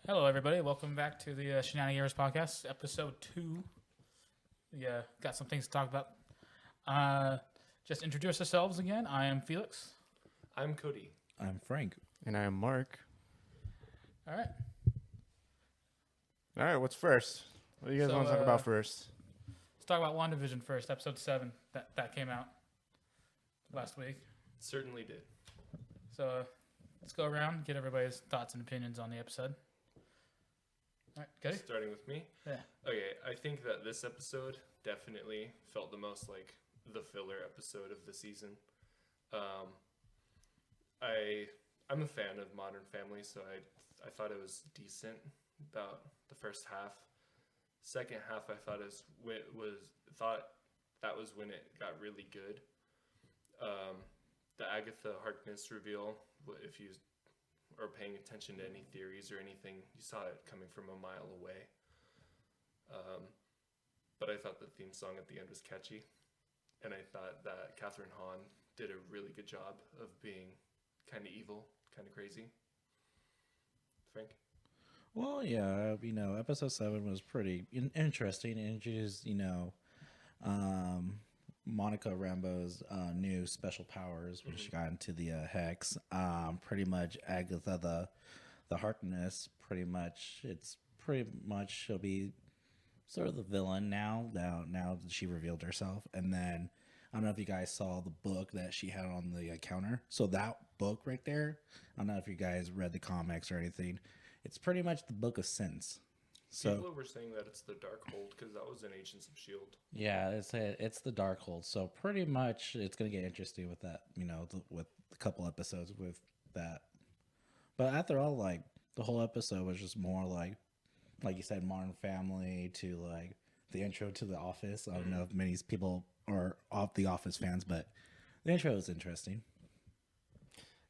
Hello, everybody. Welcome back to the Shenanigamers Podcast, episode 2. We got some things to talk about. Just introduce ourselves again. I am Felix. I'm Cody. I'm Frank. And I am Mark. All right. All right, what's first? What do you guys want to talk about first? Let's talk about WandaVision first, episode 7. That came out last week. Certainly did. So let's go around, get everybody's thoughts and opinions on the episode. All right, Cody? Starting with me? Yeah. Okay, I think that this episode definitely felt the most like the filler episode of the season. I'm a fan of Modern Family, so I thought it was decent about the first half. Second half, I thought that was when it got really good. The Agatha Harkness reveal, if you are paying attention to any theories or anything, you saw it coming from a mile away. But I thought the theme song at the end was catchy, and I thought that Catherine Hahn did a really good job of being kind of evil, kind of crazy. Frank? Well, yeah, episode 7 was pretty interesting. It introduced, Monica Rambeau's new special powers, when she got into the Hex. Pretty much Agatha, the Harkness, she'll be sort of the villain now that she revealed herself. And then I don't know if you guys saw the book that she had on the counter. So that book right there, I don't know if you guys read the comics or anything. It's pretty much the Book of Sins. So people were saying that it's the Darkhold because that was in Agents of S.H.I.E.L.D. yeah, it's the Darkhold. So pretty much it's gonna get interesting with that. With a couple episodes with that. But after all, like the whole episode was just more like you said, Modern Family to like the intro to The Office. I don't know if many people are off The Office fans, but the intro was interesting.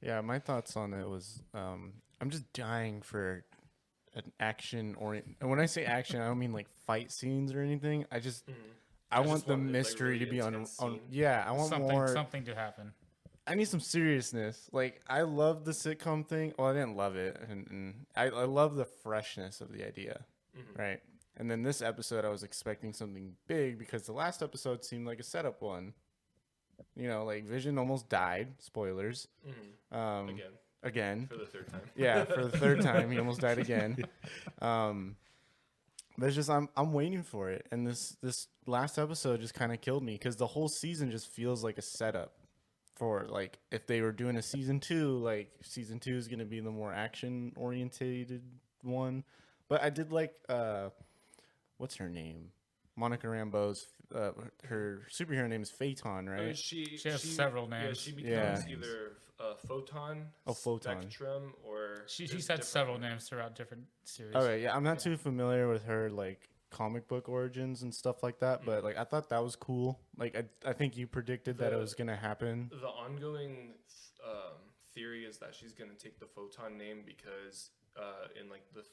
Yeah, my thoughts on it was I'm just dying for an action and when I say action, I don't mean like fight scenes or anything. I want the mystery to be on. Yeah, I want something to happen. I need some seriousness. Like, I love the sitcom thing. Well, I didn't love it, and I love the freshness of the idea, right? And then this episode, I was expecting something big because the last episode seemed like a setup one. Like Vision almost died. Spoilers. Again. For the third time. Yeah, for the third time, he almost died again. But it's just I'm waiting for it, and this last episode just kind of killed me because the whole season just feels like a setup for like if they were doing a season 2, like season 2 is gonna be the more action orientated one. But I did like what's her name? Monica Rambeau's her superhero name is Phaeton, right? She has several names. Yeah, she becomes either Photon, Photon, Spectrum, or she's had several names throughout different series. Okay, yeah, I'm not too familiar with her like comic book origins and stuff like that, but like I thought that was cool. Like I think you predicted that it was gonna happen. The ongoing theory is that she's gonna take the Photon name because in like the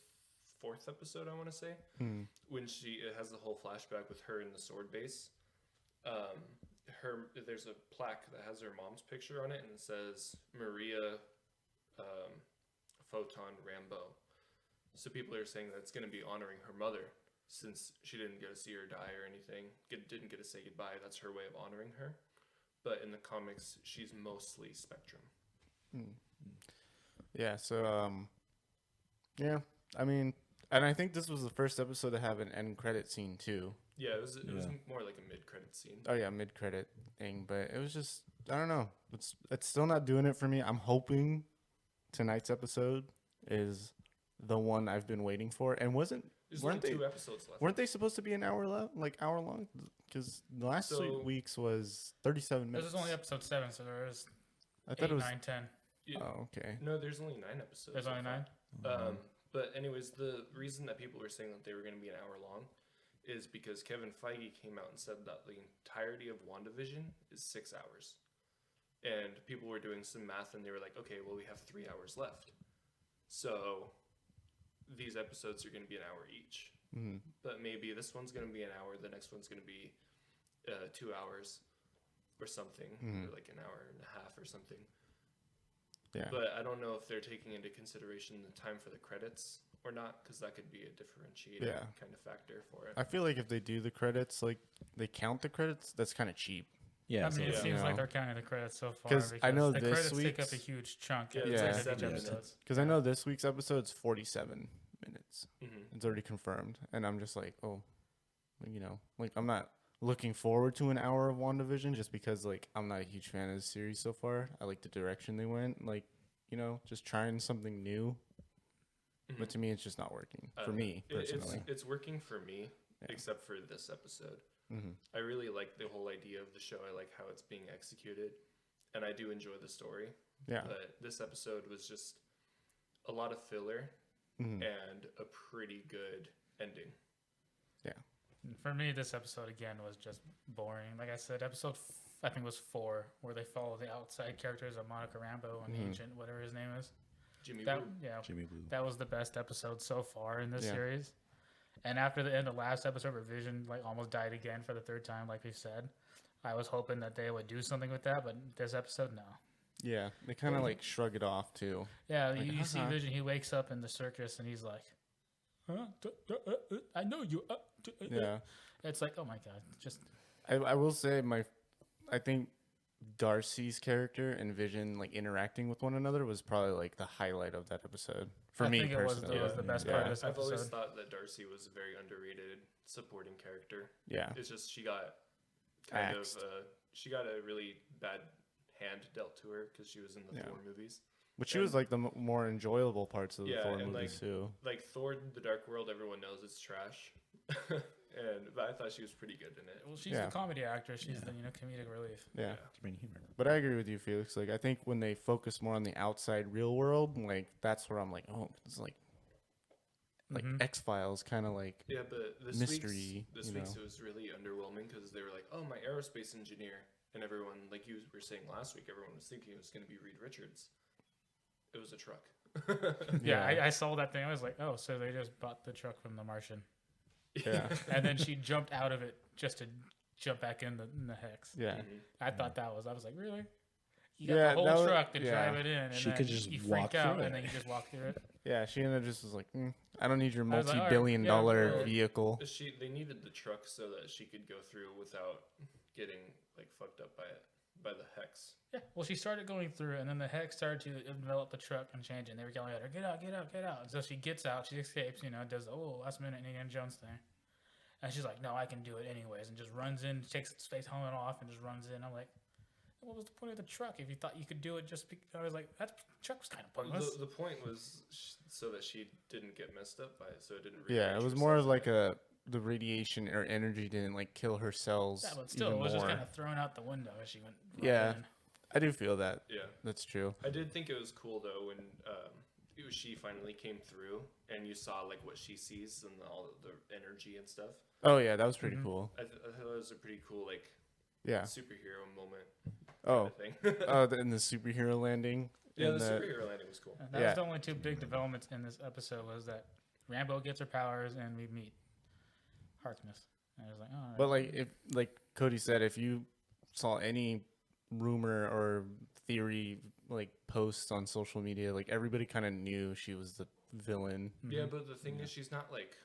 4th episode, I want to say, when it has the whole flashback with her in the sword base. There's a plaque that has her mom's picture on it, and it says Maria Photon Rambeau. So people are saying that it's going to be honoring her mother, since she didn't get to see her die or anything, didn't get to say goodbye. That's her way of honoring her. But in the comics, she's mostly Spectrum. Yeah. So yeah. I mean, and I think this was the first episode to have an end credit scene too. Yeah, it was more like a mid-credit scene. Oh yeah, mid-credit thing, but it was just I don't know. It's still not doing it for me. I'm hoping tonight's episode is the one I've been waiting for. And There's only 2 episodes left. Weren't they supposed to be an hour long? Because the last 2 weeks was 37 minutes. This is only episode 7, so there is 8, 9, 10. Yeah. Oh, okay. No, there's only 9 episodes. There's only 9? But anyways, the reason that people were saying that they were going to be an hour long is because Kevin Feige came out and said that the entirety of WandaVision is 6 hours. And people were doing some math, and they were like, okay, well, we have 3 hours left. So these episodes are going to be an hour each. But maybe this one's going to be an hour, the next one's going to be 2 hours or something, or like an hour and a half or something. Yeah. But I don't know if they're taking into consideration the time for the credits or not, because that could be a differentiating Yeah. kind of factor for it. I feel like if they do the credits, like they count the credits, that's kind of cheap. Yeah, I mean, it yeah. seems You like know. they're counting the credits so far 'Cause I know the this credits take up a week's- huge chunk. Yeah, of it's Yeah. like each 7 episode. minutes. Because I know this week's episode is 47 minutes. Mm-hmm. It's already confirmed, and I'm just like, oh, you know, like I'm not looking forward to an hour of WandaVision just because like I'm not a huge fan of the series so far. I like the direction they went, like, you know, just trying something new. But to me, it's just not working for me personally. It's working for me, Yeah. except for this episode. Mm-hmm. I really like the whole idea of the show. I like how it's being executed, and I do enjoy the story. Yeah. But this episode was just a lot of filler Mm-hmm. and a pretty good ending. For me, this episode again was just boring. Like I said, I think it was 4, where they follow the outside characters of Monica Rambeau and Mhm. Agent, whatever his name is. Jimmy That Woo. yeah, Jimmy Blue. that was the best episode so far in this Yeah. series. And after the end of last episode, where Vision like almost died again for the 3rd time, like we said, I was hoping that they would do something with that. But this episode, no. Yeah, they kind of like shrug it off too. Yeah, Like, you see uh-huh. Vision. He wakes up in the circus and he's like, "Huh? I know you." Yeah, It's like, oh my god, just I will say I think Darcy's character and Vision like interacting with one another was probably like the highlight of that episode for I me think personally. it was the best Yeah. part of this I've always episode. thought that Darcy was a very underrated supporting character. Yeah, It's just she got kind Axed. of she got a really bad hand dealt to her because she was in the Yeah. Thor movies. but she was like the more enjoyable parts of the Yeah, Thor and, movies like, too. Like Thor: The Dark World, everyone knows it's trash, but I thought she was pretty good in it. Well, she's Yeah. the comedy actor. She's Yeah. the comedic relief. Yeah. Bring humor. But I agree with you, Felix. Like, I think when they focus more on the outside real world, like that's where I'm like, oh, it's like Mhm. X-Files, kind of like Yeah, but this Mystery, week's you know. it was really underwhelming because they were like, "Oh, my aerospace engineer," and everyone, like you were saying last week, everyone was thinking it was going to be Reed Richards. It was a truck. Yeah, I saw that thing. I was like, oh, so they just bought the truck from The Martian, yeah, and then she jumped out of it just to jump back in the hex. yeah. Mhm. I thought I was like, really? You got Yeah, the whole that was- truck to yeah. drive it in, and She then could just you walk freak out, through and it. then you just walk through it. Yeah, she ended up just was like, I don't need your I was like, all right, multi-billion-dollar yeah, vehicle. They needed the truck so that she could go through without getting like fucked up by the hex. Yeah, well, she started going through, and then the hex started to envelop the truck and change it. And they were yelling at her, "Get out, get out, get out!" And so she gets out, she escapes, does the last minute Indiana Jones thing, and she's like, "No, I can do it anyways," and just runs in, takes its face helmet off, and just runs in. I'm like, what was the point of the truck if you thought you could do it? I was like, that truck was kind of pointless. The point was so that she didn't get messed up by it, so it didn't. Yeah, it rearrange was her more cells of like in it. the radiation or energy didn't like kill her cells. Yeah, but still, even it was just more. kind of thrown out the window as she went. Yeah. in. I do feel that. Yeah. That's true. I did think it was cool though when she finally came through and you saw like what she sees and all the energy and stuff. Oh yeah, that was pretty Mhm. cool. I thought it was a pretty cool like Yeah. superhero moment. Oh, Thing. and the superhero landing. Yeah, in the the- superhero landing was cool. And that Yeah. was the only two big developments in this episode was that Rambo gets her powers and we meet Harkness. And I was like, oh, all right. But like if like Cody said, if you saw any rumor or theory like posts on social media, like everybody kind of knew she was the villain. Yeah, but the thing is, she's not like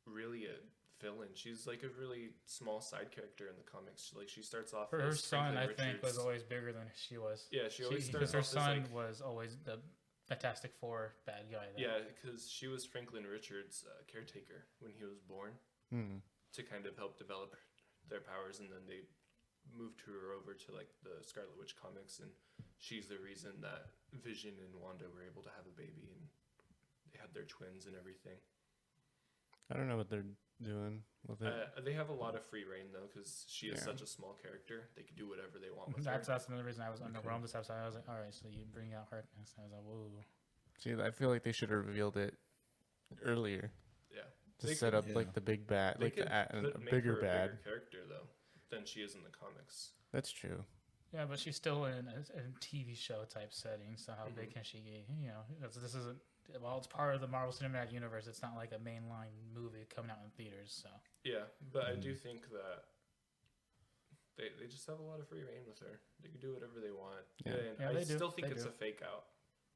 really a villain. She's like a really small side character in the comics. Like she starts off. her as son, Franklin I think, was Richards. always bigger than she was. Yeah, she always starts because her off as son like. was always the Fantastic Four bad guy. Though. Yeah, because she was Franklin Richards' caretaker when he was born Hmm. to kind of help develop their powers, and then they moved her over to like the Scarlet Witch comics, and she's the reason that Vision and Wanda were able to have a baby, and they had their twins and everything. I don't know what they're doing with it. They have a lot of free reign though, because she is Yeah. such a small character. They could do whatever they want with That's her. another reason I was underwhelmed this episode. I was like, all right, so you bring out Harkness. I was like, whoa. See, I feel like they should have revealed it earlier Yeah, to They set could- up yeah. like the big bad, they like could a make bigger her a bad. bigger character though than she is in the comics. That's true. Yeah, but she's still in a TV show type setting. So how big Mhm. can she get? This isn't. Well, it's part of the Marvel Cinematic Universe. It's not like a mainline movie coming out in theaters. So Yeah, but I do think that they just have a lot of free reign with her. They can do whatever they want. Yeah. And Yeah, I they do. still think They it's do. a fake out.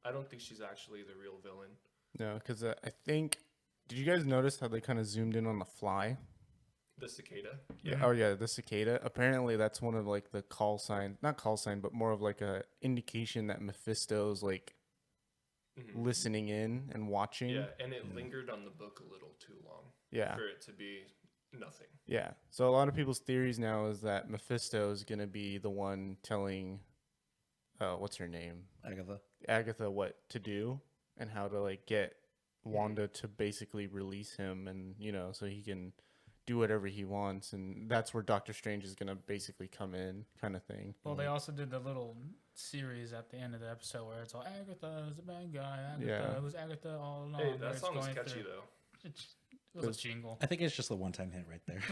I don't think she's actually the real villain. No, because I think. Did you guys notice how they kind of zoomed in on the fly? The cicada. Yeah. Oh yeah, the cicada. Apparently, that's one of like the call sign, not call sign, but more of like a indication that Mephisto's like listening in and watching. Yeah, and it lingered on the book a little too long. Yeah. For it to be nothing. Yeah. So a lot of people's theories now is that Mephisto is gonna be the one telling, what's her name, Agatha, what to do and how to like get Wanda to basically release him, and so he can do whatever he wants, and that's where Doctor Strange is gonna basically come in, kind of thing. Well, they also did the little series at the end of the episode where it's all Agatha is a bad guy. Agatha, who's Agatha all along? Hey, that song was catchy though. It was a jingle. I think it's just a one-time hit right there.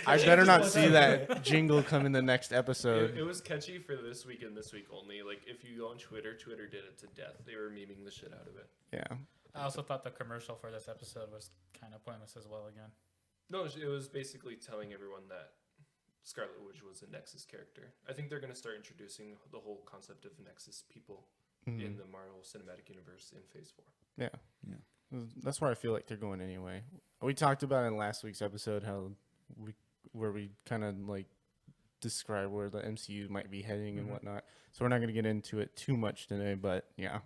I better not see that jingle come in the next episode. It was catchy for this week and this week only. Like, if you go on Twitter did it to death. They were memeing the shit out of it. Yeah. I also thought the commercial for this episode was kind of pointless as well again. No, it was basically telling everyone that Scarlet Witch was a Nexus character. I think they're going to start introducing the whole concept of Nexus people in the Marvel Cinematic Universe in Phase 4. Yeah. That's where I feel like they're going anyway. We talked about in last week's episode how we kind of like describe where the MCU might be heading and whatnot. So we're not going to get into it too much today, but yeah.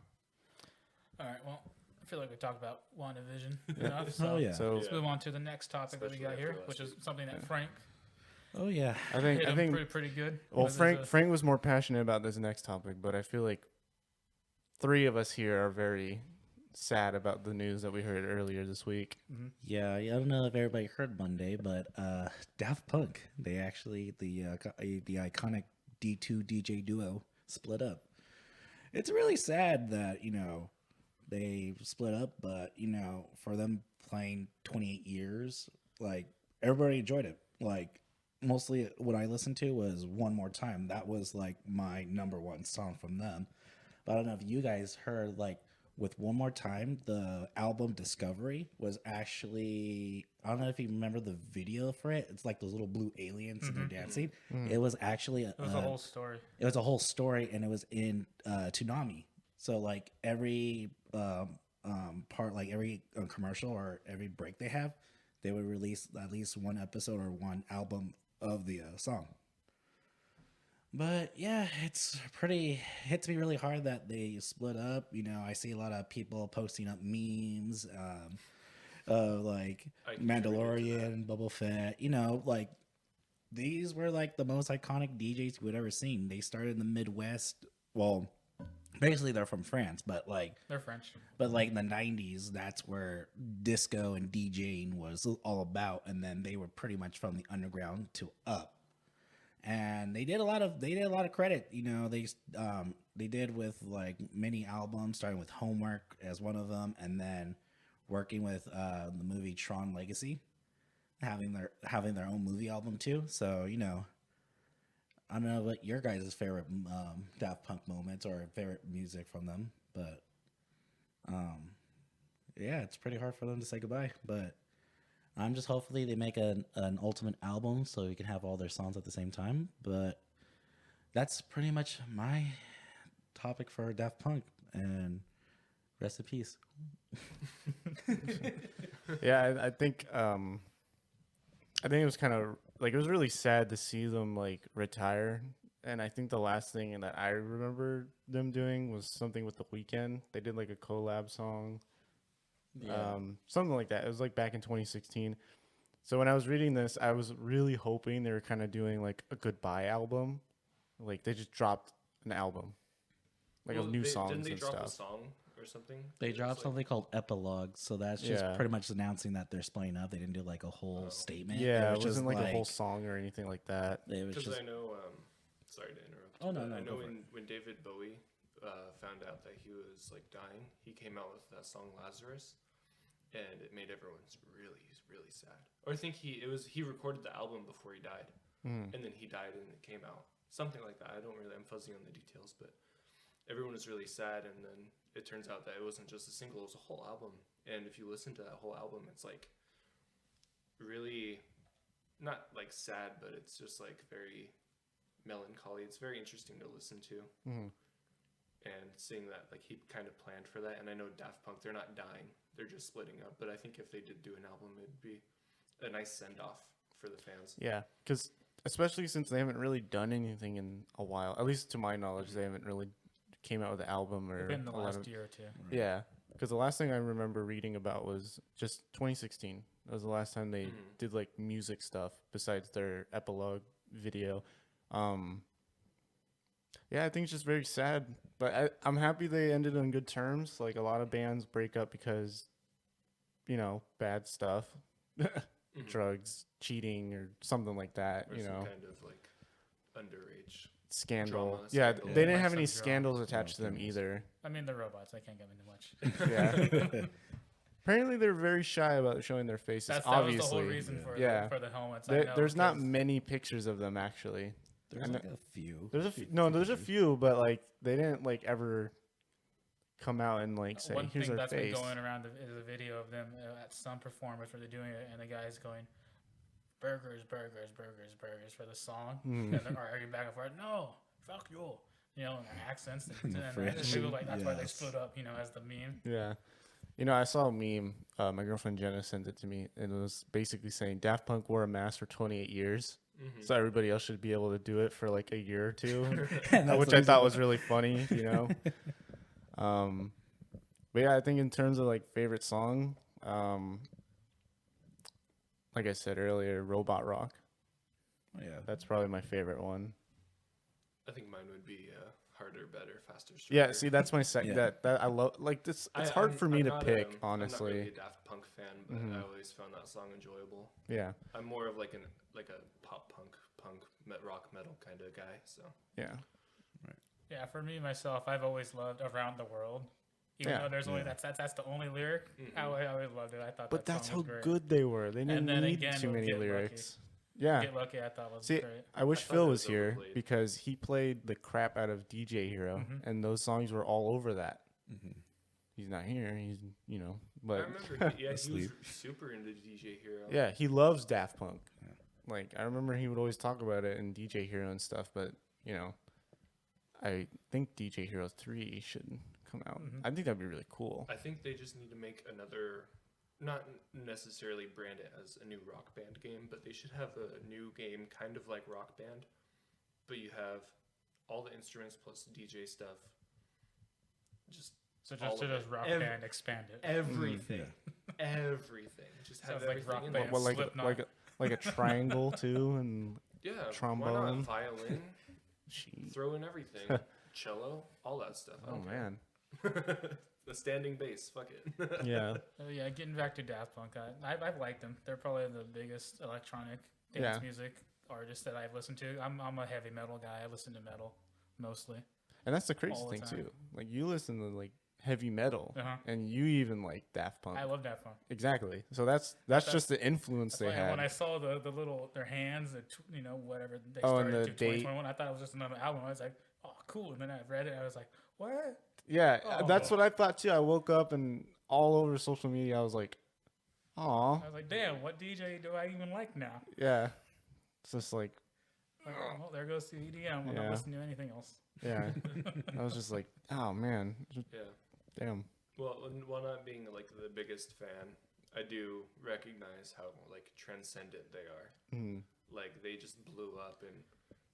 All right. Well, I feel like we talked about WandaVision enough. So let's move on to the next topic that we got here, which is something that Frank. Oh yeah, I think pretty good. Well, Frank was more passionate about this next topic, but I feel like three of us here are very sad about the news that we heard earlier this week. Yeah, I don't know if everybody heard Monday, but Daft Punk, they actually the iconic D2 DJ duo split up. It's really sad that they split up, but for them playing 28 years, like everybody enjoyed it. Like mostly what I listened to was One More Time. That was like my number one song from them. But I don't know if you guys heard, like, with One More Time, the album Discovery was actually, I don't know if you remember the video for it. It's like those little blue aliens and they're dancing. It was actually it was a whole story. It was a whole story, and it was in Toonami. So like every part, like every commercial or every break they have, they would release at least one episode or one album of the song. But yeah, it hits me really hard that they split up. I see a lot of people posting up memes, like Mandalorian, Boba Fett. Like these were like the most iconic DJs you would ever seen. They started in the Midwest. Well, basically they're from France, but like they're French. But like in the 90s, that's where disco and DJing was all about, and then they were pretty much from the underground to up. And they did a lot of credit. They did with like many albums, starting with Homework as one of them, and then working with the movie Tron Legacy, having their own movie album too. So I don't know what your guys' favorite Daft Punk moments or favorite music from them, but yeah, it's pretty hard for them to say goodbye. But I'm just hopefully they make an ultimate album so we can have all their songs at the same time. But that's pretty much my topic for Daft Punk, and rest in peace. Yeah, I think it was kind of like, it was really sad to see them like retire. And I think the last thing that I remember them doing was something with The Weeknd. They did like a collab song. Yeah. Something like that. It was like back in 2016. So when I was reading this, I was really hoping they were kind of doing like a goodbye album. Like they just dropped an album, like of new songs and stuff. Didn't they drop a song or something? They dropped something called Epilogue. So that's just pretty much announcing that they're splitting up. They didn't do like a whole statement. Yeah, it wasn't like a whole song or anything like that. Because I know, sorry to interrupt. Oh, no. I know when David Bowie found out that he was like dying, he came out with that song Lazarus, and it made everyone really, really sad. Or I think he recorded the album before he died, and then he died and it came out, something like that. I'm fuzzy on the details, but everyone was really sad. And then it turns out that it wasn't just a single; it was a whole album. And if you listen to that whole album, it's like really not like sad, but it's just like very melancholy. It's very interesting to listen to. and seeing that like he kind of planned for that. And I know Daft Punk, they're not dying, they're just splitting up. But I think if they did do an album, it'd be a nice send off for the fans. Yeah, because especially since they haven't really done anything in a while, at least to my knowledge, they haven't really came out with an album or Within the a lot last of, year or two. yeah. Because the last thing I remember reading about was just 2016. That was the last time they did like music stuff besides their epilogue video. Yeah, I think it's just very sad, but I'm happy they ended on good terms. Like a lot of bands break up because, you know, bad stuff, drugs, cheating, or something like that. Or you some know, kind of like underage scandal. drama, Yeah, scandal. they didn't Like have any some scandals drama. attached to them Scandals. either. I mean, they're robots. They can't get into much. Yeah. Apparently, they're very shy about showing their faces. That obviously, was the whole reason for, Yeah. for the helmets. I know, there's not because many pictures of them actually. There's like a few. There's a there's a few, but like they didn't like ever come out and like say, one "Here's thing our that's face." been going around is a video of them at some performance where they're doing it, and the guy's going, "Burgers, burgers, burgers, burgers" for the song, and they're arguing back and forth. No, fuck you, you know, in their accents, and French. people like that's why they Yes. split up, you know, as the meme. Yeah. You know, I saw a meme. My girlfriend Jenna sent it to me, and it was basically saying Daft Punk wore a mask for 28 years, so everybody else should be able to do it for like a year or two, which I thought was really funny. You know. But yeah, I think in terms of like favorite song, like I said earlier, Robot Rock. Yeah, That's probably my favorite one. I think mine would be harder, better, faster, stronger. Yeah, see, that's my second. Yeah. That I love. Like this, it's hard for me to pick, I'm not honestly. really a Daft Punk fan, but I always found that song enjoyable. Yeah, I'm more of like a pop punk, rock metal kind of guy. So yeah, Yeah, for me myself, I've always loved "Around the World." Even Yeah. though there's only that's the only lyric, I always loved it. I thought, but that that's song how was great. good they were. They didn't And then need again, too with many Get Lucky. lyrics. Yeah. Get Lucky, I thought was See, great. I wish thought Phil it was was here overplayed. because he played the crap out of DJ Hero, and those songs were all over that. He's not here. He's I but remember, he was Asleep. super into DJ Hero. yeah, he loves Daft Punk. Like I remember he would always talk about it in DJ Hero and stuff. But you know, I think DJ Hero 3 should come out. I think that'd be really cool. I think they just need to make another, not necessarily brand it as a new Rock Band game, but they should have a new game kind of like Rock Band, but you have all the instruments plus DJ stuff. Just So all just to of just it. rock Ev- band expand it. everything, everything. Just have Sounds like everything Rock in Band. there. Well, like Slipknot. like a triangle too, and Yeah, why trombone. not violin? Jeez. Throw in everything, cello, all that stuff. I Oh don't man, care. The standing bass, fuck it. yeah. Yeah, getting back to Daft Punk, I've liked them. They're probably the biggest electronic dance Yeah. music artist that I've listened to. I'm a heavy metal guy. I listen to metal mostly. And that's the crazy All the thing time. too. Like you listen to like heavy metal, Uh-huh. and you even like Daft Punk. I love Daft Punk. Exactly. So that's just the influence That's they why had. when I saw the little their hands, whatever they Oh, and started the to date. 2021, I thought it was just another album. I was like, oh, cool. And then I read it. I was like, what? Yeah, Oh. that's what I thought too. I woke up and all over social media, I was like, "Aw, I was like, damn, what DJ do I even like now? yeah." It's just like, Like, well, there goes the EDM. We'll Yeah. not listen to anything else. yeah. I was just like, "Oh man, Yeah. damn." Well, while not being like the biggest fan, I do recognize how like transcendent they are. Mm. Like they just blew up and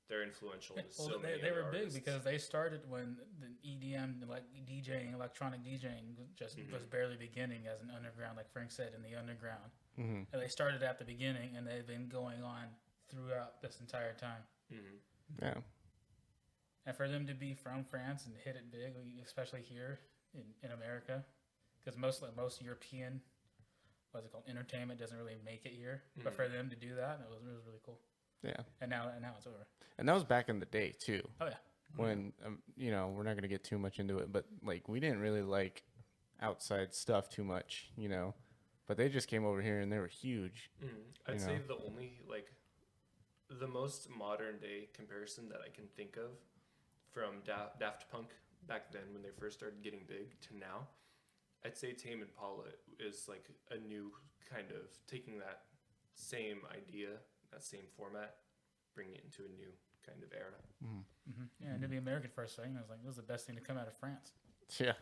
they're influential to Well, so many they other were big artists. because they started when the EDM, like DJing, electronic DJing, just was barely beginning as an underground, like Frank said, in the underground. Mhm. And they started at the beginning, and they've been going on throughout this entire time. Yeah. And for them to be from France and hit it big, especially here in America, because most European, what's it called, entertainment doesn't really make it here. But for them to do that, it was really cool. Yeah. And now it's over. And that was back in the day too. Oh yeah. When we're not gonna get too much into it, but like we didn't really like outside stuff too much, But they just came over here and they were huge. I'd you say know. the only like the most modern day comparison that I can think of from Daft Punk back then when they first started getting big to now, I'd say Tame Impala is like a new kind of taking that same idea, that same format, bringing it into a new kind of era. Yeah, and to be American for a second, I was like, this is the best thing to come out of France. Yeah.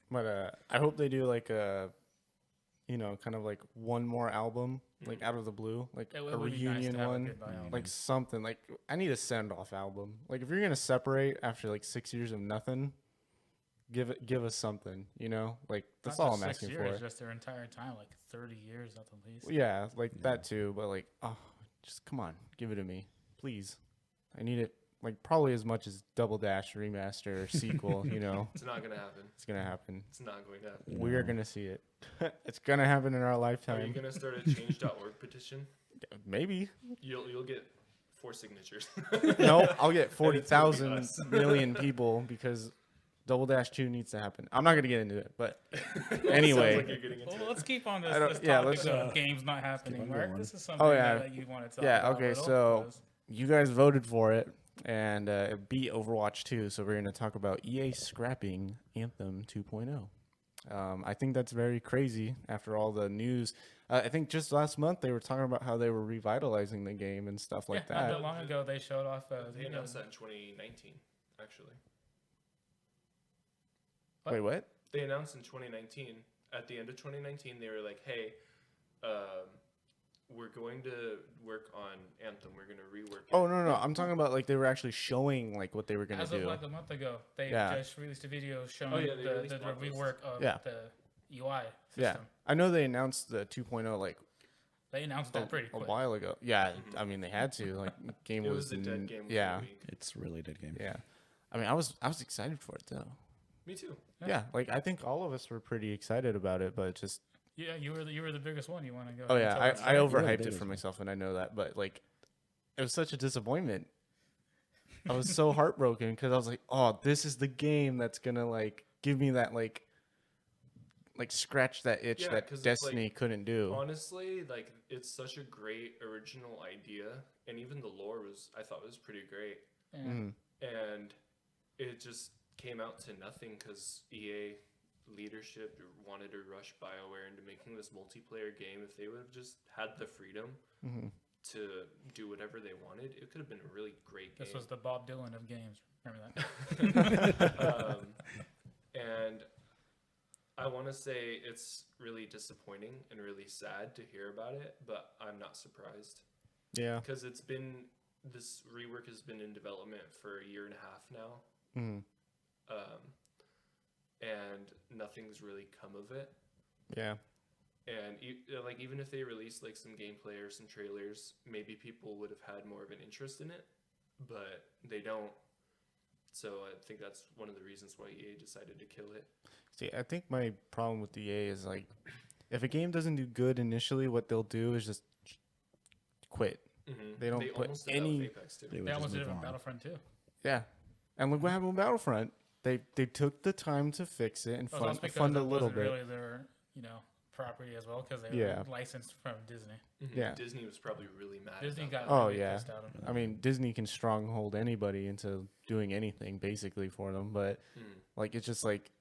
But I hope they do like a, kind of like one more album, like out of the blue, like It a would be nice to reunion have a one, goodbye album. like something. Like I need a send off album. Like if you're gonna separate after like 6 years of nothing, give us something. Like that's Not all just I'm 6 asking years, for. just their entire time, like 30 years at the least. Yeah, like that too. But like, just come on, give it to me, please. I need it. Like probably as much as Double Dash remaster or sequel. It's not gonna happen. It's gonna happen. It's not going to happen. We're gonna see it. It's gonna happen in our Are you lifetime. gonna start a change.org petition? Maybe. You'll get 4 signatures. No, I'll get And it's gonna be 40,000 us. million people because Double Dash 2 needs to happen. I'm not gonna get into it, but Sounds anyway. like you're getting into Well, it. let's keep on I this, don't- this yeah, topic let's, of games not happening, on Mark. going. This is something that you want to talk about. Okay, Little, so 'cause you guys voted for it, and it beat Overwatch 2, so we're gonna talk about EA scrapping Anthem 2.0. I think that's very crazy after all the news. I think just last month they were talking about how they were revitalizing the game and stuff like yeah, not that. that long ago they showed off. They announced that in 2019, actually. What? Wait, what? They announced in 2019, at the end of 2019, they were like, hey, we're going to work on Anthem. We're going to rework it. Oh no, I'm talking about like they were actually showing like what they were gonna As do. of like a month ago, they Yeah. just released a video showing yeah, they the released blog posts. rework of Yeah. the UI Yeah, system. I know they announced the 2.0 like They announced that pretty a quick. while ago. Yeah, I mean they had to. Like game It was, was a dead game for Yeah, a week. It's a really dead game. yeah. I mean I was excited for it though. Me too. Yeah, like I think all of us were pretty excited about it, but it just Yeah, you were the biggest one. You want to go? oh ahead yeah, and I tell us that? overhyped it biggest for one. myself and I know that, but like it was such a disappointment. I was so heartbroken because I was like, oh, this is the game that's gonna like give me that like scratch that itch Yeah, that 'cause it's, Destiny like, couldn't do. Honestly, like, it's such a great original idea. And even the lore I thought was pretty great. Yeah. Mhm. And it just came out to nothing because EA leadership wanted to rush BioWare into making this multiplayer game. If they would have just had the freedom Mhm. to do whatever they wanted, it could have been a really great game. This was the Bob Dylan of games. Remember that? And I want to say it's really disappointing and really sad to hear about it, but I'm not surprised Yeah. because this rework has been in development for a year and a half now. Mhm. And nothing's really come of it. Yeah. And like even if they released like some gameplay or some trailers, maybe people would have had more of an interest in it, but they don't. So I think that's one of the reasons why EA decided to kill it. See, I think my problem with EA is like, if a game doesn't do good initially, what they'll do is just quit. Mm-hmm. They don't put almost did that with any- Apex too. They would They just almost did move it in on. Battlefront too. Yeah. And look what happened with Battlefront. They took the time to fix it and Well, that's fund because a it little wasn't bit. really their property as well because they Yeah. were licensed from Disney. Mhm. Yeah. Disney was probably really mad. Disney about got that. Oh, really yeah. pissed at them. I mean, Disney can stronghold anybody into doing anything basically for them, but like it's just like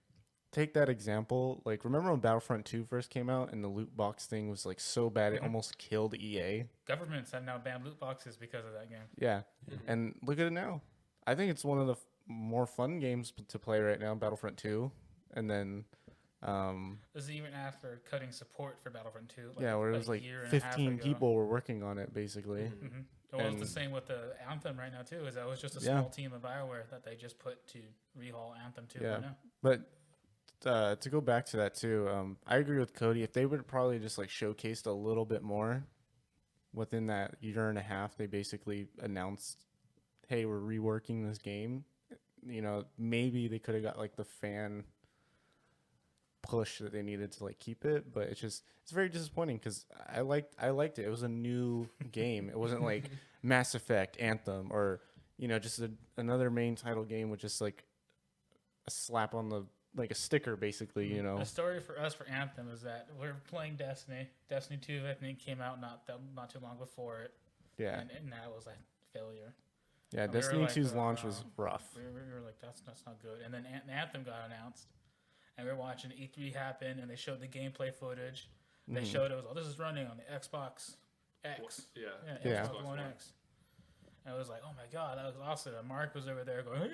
take that example. Like remember when Battlefront 2 first came out and the loot box thing was like so bad it Mhm. almost killed EA? Governments have now banned loot boxes because of that game. Yeah. Mhm. And look at it now. I think it's one of the more fun games to play right now, Battlefront 2. And then This is even after cutting support for Battlefront 2. yeah, where it was a like year and a half 15 ago. people were working on it basically. Mhm. Mm-hmm. Well, it's the And- same with the Anthem right now too. Is that was just a Yeah. small team of BioWare that they just put to rehaul Anthem 2 Yeah. right now. But to go back to that too, I agree with Cody. If they would probably just like showcased a little bit more within that year and a half, they basically announced, "Hey, we're reworking this game." You know, maybe they could have got like the fan push that they needed to like keep it, but it's very disappointing because I liked it. It was a new game. It wasn't like Mass Effect, Anthem, or just another main title game with just like a slap on the like a sticker basically. The story for us for Anthem is that we're playing Destiny. Destiny 2, I think, came out not too long before it, Yeah, and that was a failure. yeah. And we were Destiny like, 2's launch was rough. We were like, that's not good. And then Anthem got announced, and we were watching E3 happen, and they showed the gameplay footage. They showed it was, this is running on the Xbox X. Yeah. Yeah, Yeah. Xbox One X. And I was like, oh my god, that was awesome. And Mark was over there going,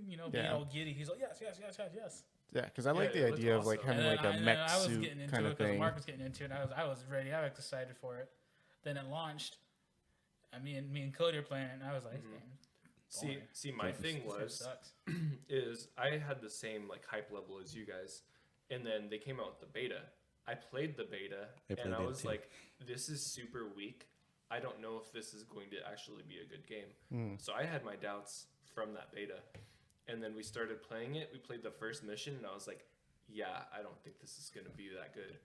you know, being all giddy. He's like, yes. Yeah, because I like the it looked idea of like awesome. having like a mech suit kind of thing. Mark was getting into it. And I was ready. I was excited for it. Then it launched. And me and Cody were playing it, and I was like, See, my thing is I had the same like hype level as you guys, and then they came out with the beta. I played the beta, and I was like, this is super weak. I don't know if this is going to actually be a good game. So I had my doubts from that beta. And then we started playing it. We played the first mission, and I was like, yeah, I don't think this is going to be that good.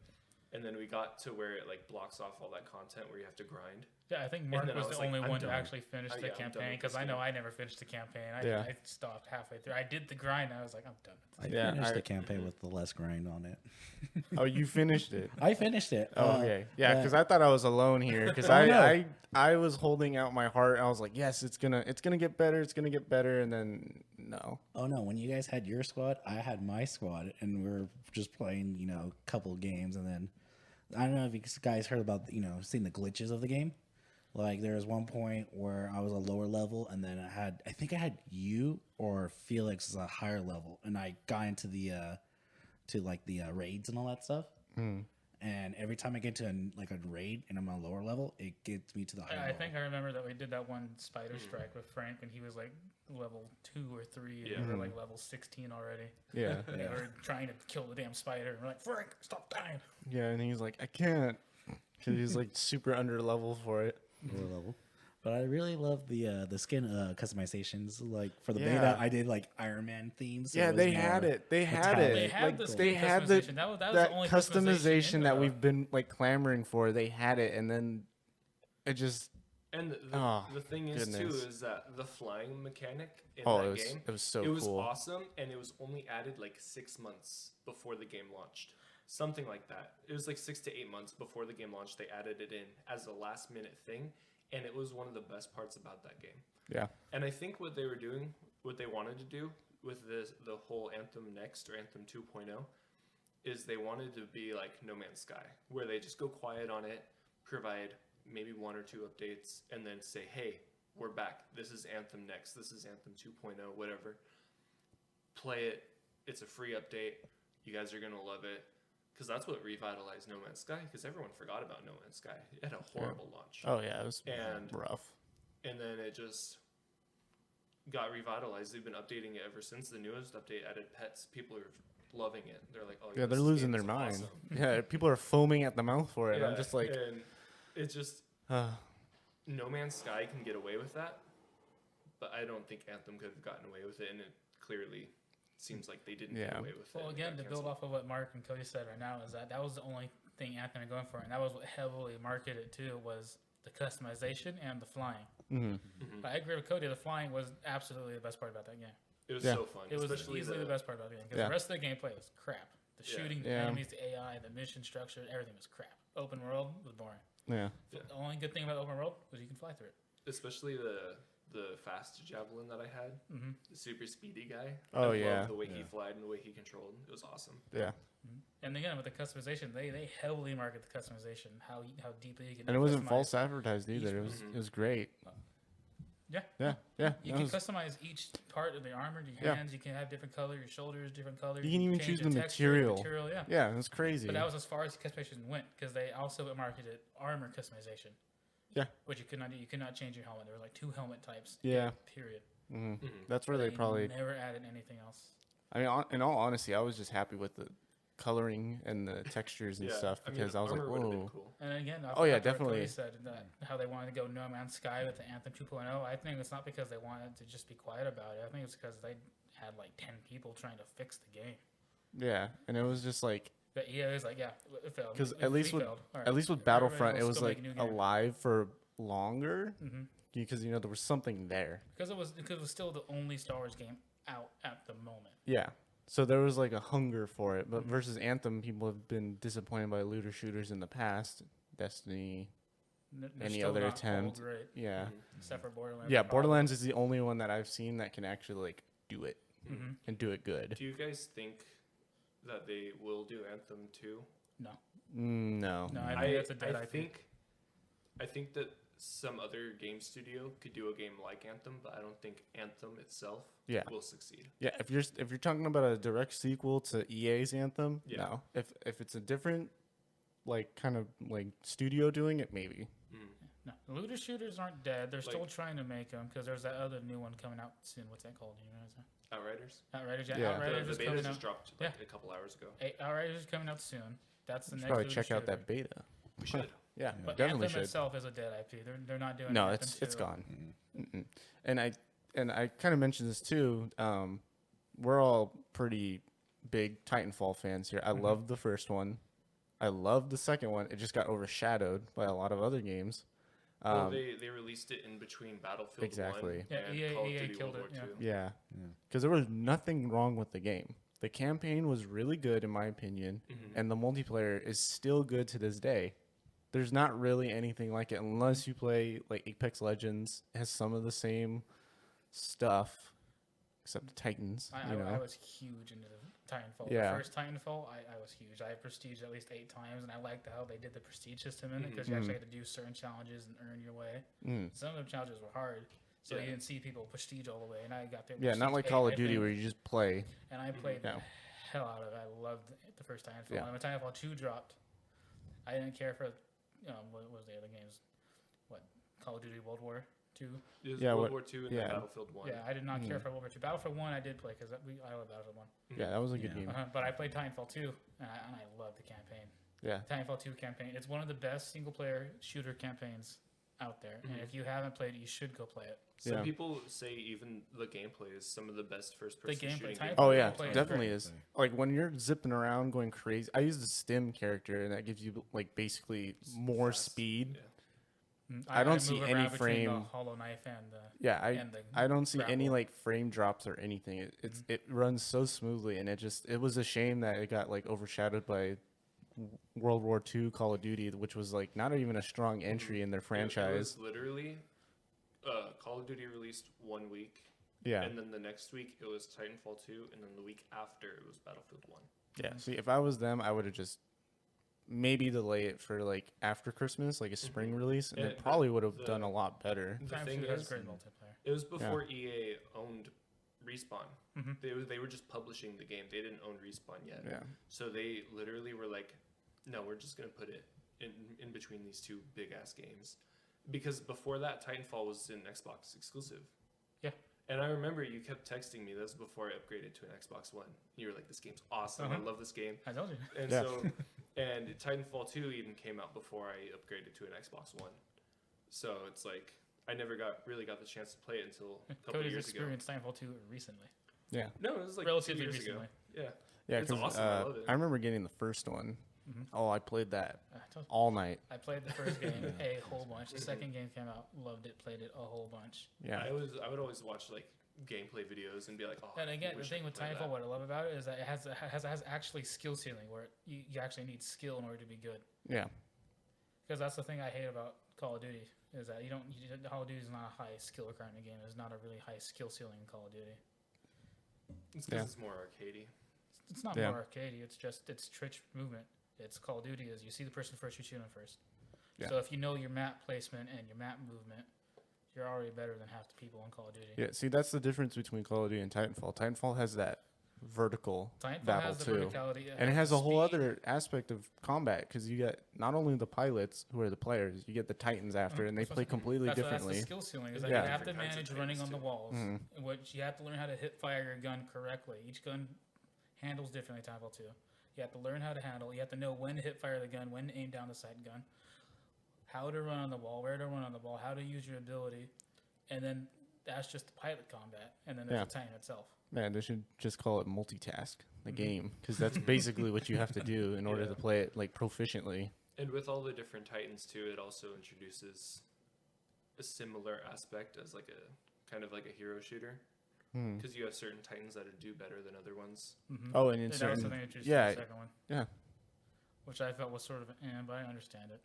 And then we got to where it like blocks off all that content where you have to grind. Yeah, I think Mark was the only one to actually finish the campaign, because I know I never finished the campaign. I stopped halfway through. I did the grind, and I was like, I'm done with this. I finished the campaign with the less grind on it. Oh, you finished it? I finished it. Oh, okay. Yeah, because I thought I was alone here. Because I was holding out my heart. And I was like, yes, it's gonna get better. It's gonna get better. And then no. Oh no! When you guys had your squad, I had my squad, and we were just playing, a couple games, and then I don't know if you guys heard about, seeing the glitches of the game. Like there was one point where I was a lower level, and then I think I had you or Felix as a higher level, and I got into the raids and all that stuff. And every time I get to a raid and I'm on a lower level, it gets me to the higher level. I think I remember that we did that one spider strike with Frank, and he was like level 2 or 3, and we were like level 16 already. Yeah. And we were trying to kill the damn spider, and we're like, Frank, stop dying. Yeah, and he's like, I can't, because he's like super under level for it. Lower level. But I really love the skin customizations. Like for the beta, I did like Iron Man themes. So they had it. They had that customization that we've been like clamoring for. They had it, and then it just. And the thing is too is that the flying mechanic in game, it was so cool. It was cool. awesome, and it was only added like 6 months before the game launched. Something like that. It was like 6 to 8 months before the game launched. They added it in as a last minute thing. And it was one of the best parts about that game. Yeah. And I think what they were doing, what they wanted to do with the whole Anthem Next or Anthem 2.0 is they wanted to be like No Man's Sky, where they just go quiet on it, provide maybe 1 or 2 updates, and then say, hey, we're back. This is Anthem Next. This is Anthem 2.0, whatever. Play it. It's a free update. You guys are going to love it. Because that's what revitalized No Man's Sky, because everyone forgot about No Man's Sky. It had a horrible launch. Oh, yeah, it was rough. And then it just got revitalized. They've been updating it ever since. The newest update added pets. People are loving it. They're like, oh, yeah, they're losing their mind. Awesome. Yeah, people are foaming at the mouth for it. Yeah, I'm just like... And it's just... No Man's Sky can get away with that, but I don't think Anthem could have gotten away with it, and it clearly... seems like they didn't get away with it. Well, again, to build off of what Mark and Cody said right now, is that was the only thing Anthem are going for, and that was what heavily marketed too, was the customization and the flying. But I agree with Cody, the flying was absolutely the best part about that game. It was so fun. It was easily the best part about the game, because the rest of the gameplay was crap. The shooting, the enemies, the AI, the mission structure, everything was crap. Open world was boring. Yeah. The only good thing about open world was you can fly through it. Especially the fast javelin that I had, the super speedy guy. Oh, I loved the way he flied and the way he controlled. It was awesome. Yeah. And again, with the customization, they heavily market the customization, how deeply you can. And it wasn't false advertised either. It was great. Yeah. You can customize each part of the armor, your hands. You can have different color, your shoulders, different colors. You can even choose the material. Yeah, it was crazy. But that was as far as customization went, because they also marketed armor customization. Yeah. Which you could not do. You could not change your helmet. There were like 2 helmet types. Yeah. Period. That's where they probably never added anything else. I mean, in all honesty, I was just happy with the coloring and the textures and stuff, because I was like, whoa. Cool. And again, definitely. Said that how they wanted to go No Man's Sky with the Anthem 2.0. I think it's not because they wanted to just be quiet about it. I think it's because they had like 10 people trying to fix the game. Yeah, and it was just like. But yeah, it was like, it failed. Because at least with Battlefront, it was like alive for longer. Because there was something there. Because it was still the only Star Wars game out at the moment. Yeah, so there was like a hunger for it. But versus Anthem, people have been disappointed by looter shooters in the past. Destiny, any other attempt. Yeah, except for Borderlands. Yeah, Borderlands is the only one that I've seen that can actually like do it and do it good. Do you guys think that they will do Anthem 2? No. No. I think that's a dead IP. I think that some other game studio could do a game like Anthem, but I don't think Anthem itself Yeah. will succeed. Yeah, if you're talking about a direct sequel to EA's Anthem, Yeah. no. If it's a different like kind of like studio doing it, maybe. No, looter shooters aren't dead. They're still Like- trying to make them because there's that other new one coming out soon. What's that called? Do you know? Outriders. Outriders. Yeah, Yeah. Outriders The is beta coming just out. dropped like a couple hours ago. Outriders is coming out soon. That's the You should next. probably looter check out shooter. that beta. We should. Yeah, But definitely Anthem should. itself is a dead IP. They're not doing. No, Anthem it's 2. gone. Mm-mm. And I kind of mentioned this too. We're all pretty big Titanfall fans here. I love the first one. I love the second one. It just got overshadowed by a lot of other games. Well, they released it in between Battlefield Exactly. 1 Yeah, and EA Call of Duty killed World it, War yeah. II. Yeah, because there was nothing wrong with the game. The campaign was really good in my opinion, and the multiplayer is still good to this day. There's not really anything like it unless you play like Apex Legends. It has some of the same stuff, except the Titans. I you know? was huge into Titanfall. Yeah. The first Titanfall, I was huge. I prestiged at least 8 times, and I liked how they did the prestige system in it because you actually had to do certain challenges and earn your way. Some of the challenges were hard, so Yeah. you didn't see people prestige all the way, and I got there. Yeah, not like prestige Call 8, of I Duty think, where you just play. and I played Yeah. the hell out of it. I loved the first Titanfall. Yeah. And when Titanfall 2 dropped, I didn't care for, what was the other games? What, Call of Duty World War 2? It was Yeah, World what- War II and yeah. then Battlefield 1. Yeah, I did not care for World War 2. Battlefield 1 I did play because I love Battlefield 1. Yeah, that was a good Yeah. game. But I played Titanfall 2, and I loved the campaign. Yeah, Titanfall 2 campaign. It's one of the best single-player shooter campaigns out there. And if you haven't played it, you should go play it. Some Yeah. people say even the gameplay is some of the best first-person gameplay shooting type- games. Oh Titanfall yeah, gameplay is definitely great. is. Like when you're zipping around going crazy. I use the stim character, and that gives you like basically more Fast. speed. Yeah. I don't move see around any between frame- the hollow knife and the Yeah, and the I don't see any grapple. like frame drops or anything. It runs so smoothly, and it was a shame that it got like overshadowed by World War II Call of Duty, which was like not even a strong entry in their It franchise. was literally Call of Duty released 1 week, Yeah, and then the next week it was Titanfall 2, and then the week after it was Battlefield 1. yeah. See, if I was them, I would have just maybe delay it for like after Christmas, like a spring release, and Yeah, it probably would have the- done a lot better. The Titanfall thing 2 has is, great multiplayer. it was before EA owned Respawn. Mhm. They were just publishing the game. They didn't own Respawn yet. Yeah, So they literally were like, no, we're just going to put it in between these two big ass games. Because before that, Titanfall was an Xbox exclusive. Yeah. And I remember you kept texting me. That was before I upgraded to an Xbox One. You were like, this game's awesome. I Uh-huh. love this game. I told you. And Yeah. and Titanfall 2 even came out before I upgraded to an Xbox One. So it's like, I never really got the chance to play it until a couple Cody's years ago. experienced Titanfall 2 recently. yeah, No, it was like Relatively 2 years recently. ago. Yeah. yeah. It's 'Cause, awesome. I love it. I remember getting the first one. Oh, I played that I told you. all night. I played the first game a whole bunch. The second game came out, loved it, played it a whole bunch. Yeah, I would always watch like gameplay videos and be like, oh. And again, the wish I thing could with play Titanfall, that. what I love about it is that it has actually skill ceiling where you actually need skill in order to be good. yeah. Because that's the thing I hate about Call of Duty is that Call of Duty is not a high skill requirement game. There's not a really high skill ceiling in Call of Duty. It's because Yeah. it's more arcadey. It's not Yeah. more arcadey. It's twitch movement. It's Call of Duty is you see the person first, you shoot them first. Yeah. So if you know your map placement and your map movement, you're already better than half the people in Call of Duty. Yeah, see, that's the difference between Call of Duty and Titanfall. Titanfall has that vertical Titanfall battle has the too, verticality, and it has the a whole speed. other aspect of combat because you get not only the pilots who are the players, you get the Titans after, and they That's play what- completely That's differently. the skill ceiling. Is that Yeah. you have to Different kinds of manage running things, on the too. walls, Mhm. in which you have to learn how to hit fire your gun correctly. Each gun handles differently. Titanfall 2. You have to learn how to handle. You have to know when to hit fire the gun, when to aim down the sight gun, how to run on the wall, where to run on the wall, how to use your ability, and then that's just the pilot combat. And then there's Yeah. the Titan itself. Man, they should just call it multitask the Mhm. game because that's basically what you have to do in order Yeah. to play it like proficiently. And with all the different Titans too, it also introduces a similar aspect as like a kind of like a hero shooter Hmm. because you have certain Titans that do better than other ones. Mm-hmm. Oh, and in that was certain, something introduced yeah, in the second one. yeah. Which I felt was sort of, but I understand it.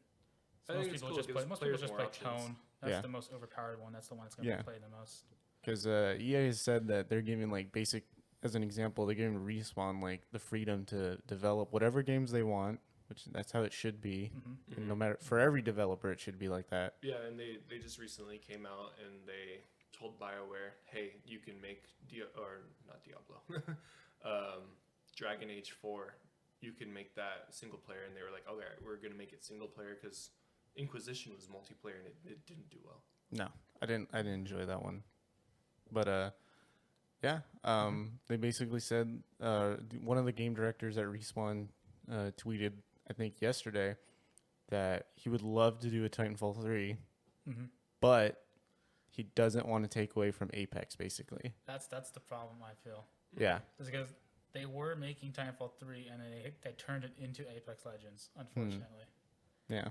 I Most think it's people cool. just It play. gives Most people players just more play options. Tone. That's Yeah. the most overpowered one. That's the one that's going to Yeah. be played the most. Because EA has said that they're giving like basic, as an example, they're giving Respawn like the freedom to develop whatever games they want which that's how it should be. Mm-hmm. And no matter for every developer, it should be like that. Yeah, and they just recently came out and they told BioWare, hey, you can make not Diablo, Dragon Age 4. You can make that single player, and they were like, okay, we're gonna make it single player because Inquisition was multiplayer and it didn't do well. No, I didn't enjoy that one. But yeah, they basically said one of the game directors at Respawn tweeted, I think yesterday, that he would love to do a Titanfall 3, but he doesn't want to take away from Apex. Basically, That's the problem, I feel. yeah, It's because they were making Titanfall 3 and then they turned it into Apex Legends, unfortunately. yeah,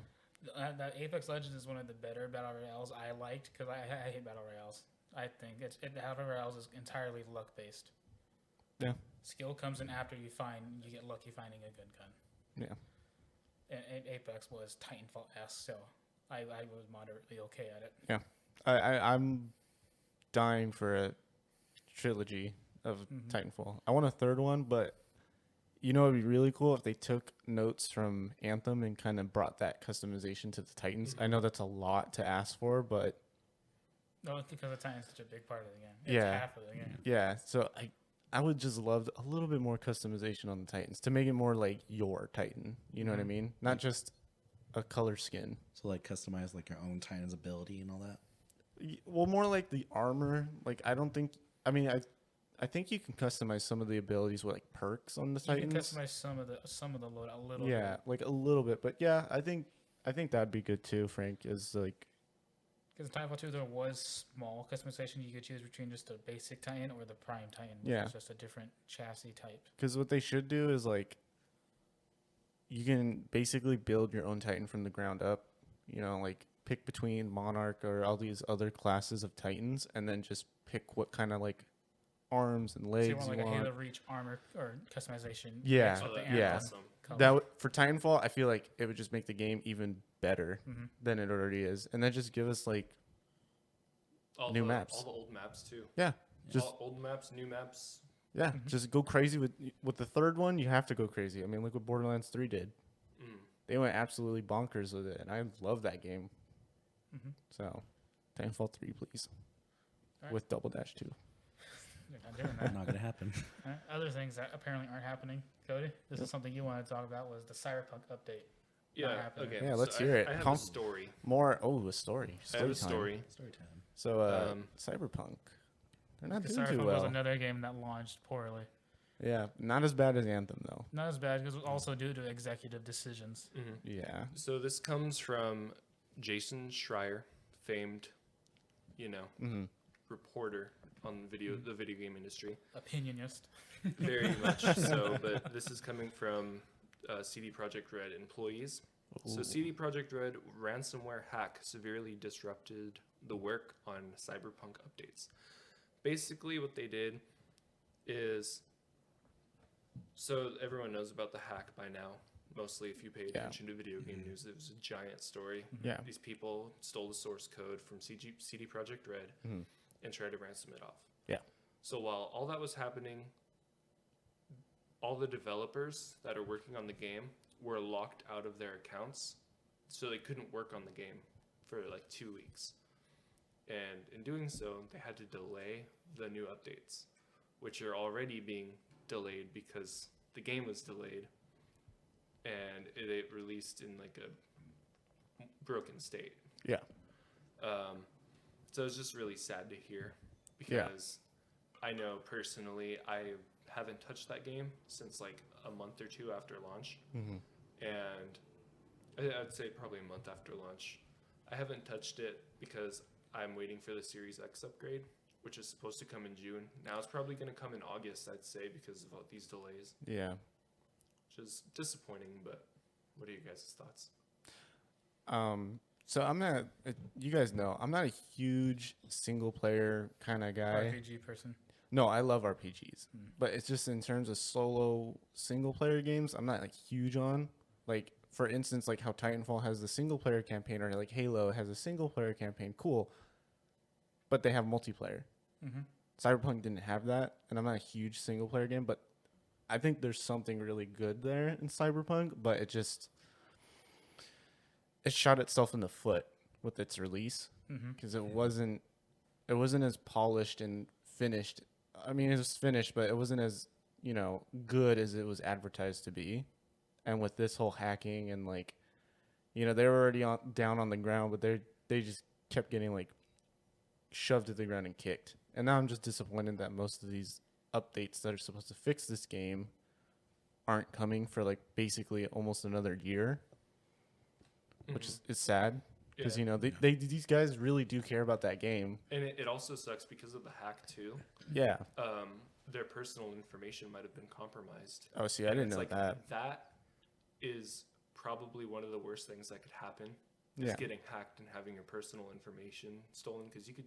That Apex Legends is one of the better battle royales I liked because I hate battle royales. I think battle royales is entirely luck based. yeah, Skill comes in after you get lucky finding a good gun. yeah. And Apex was Titanfall-esque, so I was moderately okay at it. Yeah, I'm dying for a trilogy of Titanfall. I want a third one, but you know, it'd be really cool if they took notes from Anthem and kind of brought that customization to the Titans. I know that's a lot to ask for, but No, it's because the Titan's such a big part of the game. It's Yeah. half of the game. yeah. So I would just love a little bit more customization on the Titans to make it more like your Titan. You know what I mean? Not just a color skin. So like customize like your own Titan's ability and all that. Well, more like the armor. Like I don't think. I mean, I think you can customize some of the abilities with like perks on the You can Titans. customize some of the load a little Yeah, bit. like a little bit, but yeah, I think that'd be good too. Frank is like, Because in Titanfall 2 there was small customization you could choose between just a basic Titan or the Prime Titan, which Yeah. is just a different chassis type. because what they should do is like, you can basically build your own Titan from the ground up. You know, like pick between Monarch or all these other classes of Titans, and then just pick what kind of like arms and So legs you want like you a want. Halo Reach armor or customization. Yeah, mixed with Oh, the that'd be yeah. awesome. color. That for Titanfall, I feel like it would just make the game even better Mhm. than it already is, and then just give us like new maps. All the old maps too. yeah, just All old maps, new maps. yeah, just go crazy with the third one. You have to go crazy. I mean, look what Borderlands 3 did. Mm. They went absolutely bonkers with it, and I love that game. So, Titanfall 3, please, Alright. with Double Dash 2. They're not doing that. Not gonna happen. Other things that apparently aren't happening, Cody. This is something you want to talk about was the Cyberpunk update. Yeah. happening. Okay. Yeah, so let's hear it. I have Com- a story. More, a story. I have a time. story. Story time. So, Cyberpunk, they're not Because doing too Cyberpunk was well. another game that launched poorly. Yeah, not as bad as Anthem though. Not as bad because it was also due to executive decisions. Mhm. Yeah, So this comes from Jason Schreier, famed, reporter on the video game industry. Opinionist. Very much so, but this is coming from CD Projekt Red employees. So Ooh. CD Projekt Red ransomware hack severely disrupted the work on Cyberpunk updates. Basically what they did is, so everyone knows about the hack by now. Mostly if you pay Yeah. attention to video game news, it was a giant story. yeah, These people stole the source code from CD Projekt Red and tried to ransom it off. Yeah. So while all that was happening, all the developers that are working on the game were locked out of their accounts, so they couldn't work on the game for like 2 weeks. And in doing so, they had to delay the new updates, which are already being delayed because the game was delayed and it released in like a broken state. yeah, So it's just really sad to hear Yeah. because I know personally I haven't touched that game since like a month or two after launch. And I'd say probably a month after launch. I haven't touched it because I'm waiting for the Series X upgrade, which is supposed to come in June. Now it's probably going to come in August, I'd say, because of all these delays, yeah. which is disappointing. But what are your guys' thoughts? So I'm not. You guys know I'm not a huge single player kind of guy. RPG person. No, I love RPGs, but it's just in terms of solo single player games, I'm not like huge on. Like for instance, like how Titanfall has the single player campaign, or like Halo has a single player campaign. Cool, but they have multiplayer. Cyberpunk didn't have that, and I'm not a huge single player game, but I think there's something really good there in Cyberpunk, but it shot itself in the foot with its release because it wasn't as polished and finished. I mean, it was finished, but it wasn't as, good as it was advertised to be. And with this whole hacking and like, they were already down on the ground, but they just kept getting like shoved to the ground and kicked. And now I'm just disappointed that most of these updates that are supposed to fix this game aren't coming for like basically almost another year, which is sad because these guys really do care about that game. And it also sucks because of the hack too. Yeah. Their personal information might have been compromised. Oh, see, I didn't know that. That is probably one of the worst things that could happen. Is getting hacked and having your personal information stolen, because you could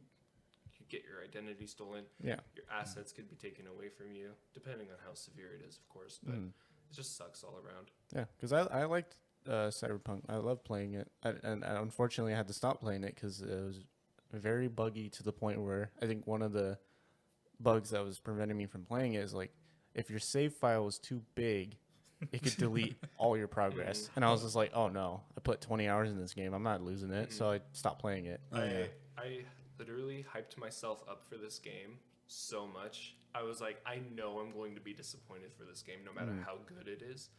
get your identity stolen. Yeah. Your assets could be taken away from you, depending on how severe it is, of course. But it just sucks all around. Yeah, because I liked Cyberpunk. I loved playing it. And unfortunately, I had to stop playing it because it was very buggy to the point where I think one of the bugs that was preventing me from playing it is like, if your save file was too big, it could delete all your progress. And I was just like, oh no, I put 20 hours in this game. I'm not losing it. So I stopped playing it. I literally hyped myself up for this game so much. I was like, I know I'm going to be disappointed for this game no matter how good it is.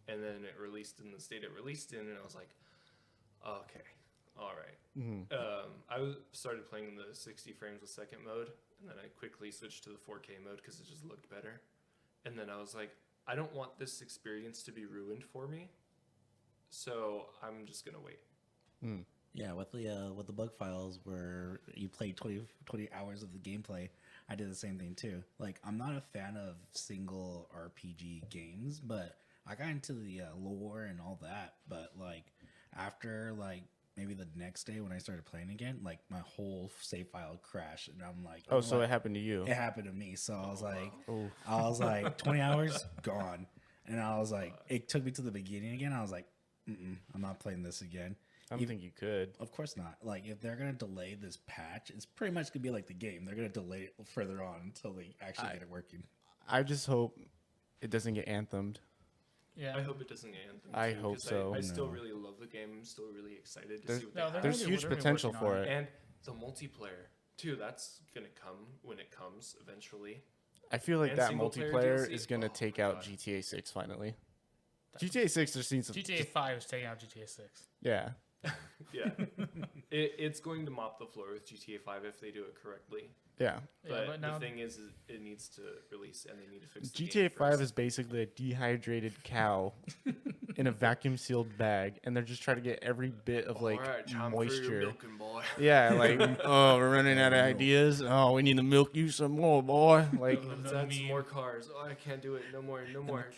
And then it released in the state it released in, and I was like, okay, all right. I started playing in the 60 frames a second mode, and then I quickly switched to the 4K mode because it just looked better. And then I was like, I don't want this experience to be ruined for me, so I'm just gonna wait. Yeah, with the bug files where you play 20 hours of the gameplay, I did the same thing too. Like, I'm not a fan of single RPG games, but I got into the lore and all that. But like after like maybe the next day when I started playing again, like my whole save file crashed, and I'm like, oh, so it happened to you? It happened to me. So I was like 20 hours gone, and I was like, it took me to the beginning again. I was like, I'm not playing this again. I don't think you could. Of course not. Like, if they're gonna delay this patch, it's pretty much gonna be like the game. They're gonna delay it further on until they actually get it working. I just hope it doesn't get anthemed. Yeah, I hope it doesn't get anthemed. I hope so. I still really love the game. I'm still really excited to see what they have. There's huge potential for it. And the multiplayer too. That's gonna come when it comes eventually. I feel like that multiplayer is gonna take out GTA 6 finally. GTA 6 has seen some. GTA 5 is taking out GTA 6. Yeah. Yeah. It's going to mop the floor with GTA 5 if they do it correctly. Yeah. But the thing is it needs to release, and they need to fix the GTA 5 is basically a dehydrated cow in a vacuum sealed bag, and they're just trying to get every bit of like moisture. Yeah, like, oh, we're running out of ideas. Oh, we need to milk you some more, boy. Like, that's more cars. Oh, I can't do it. No more.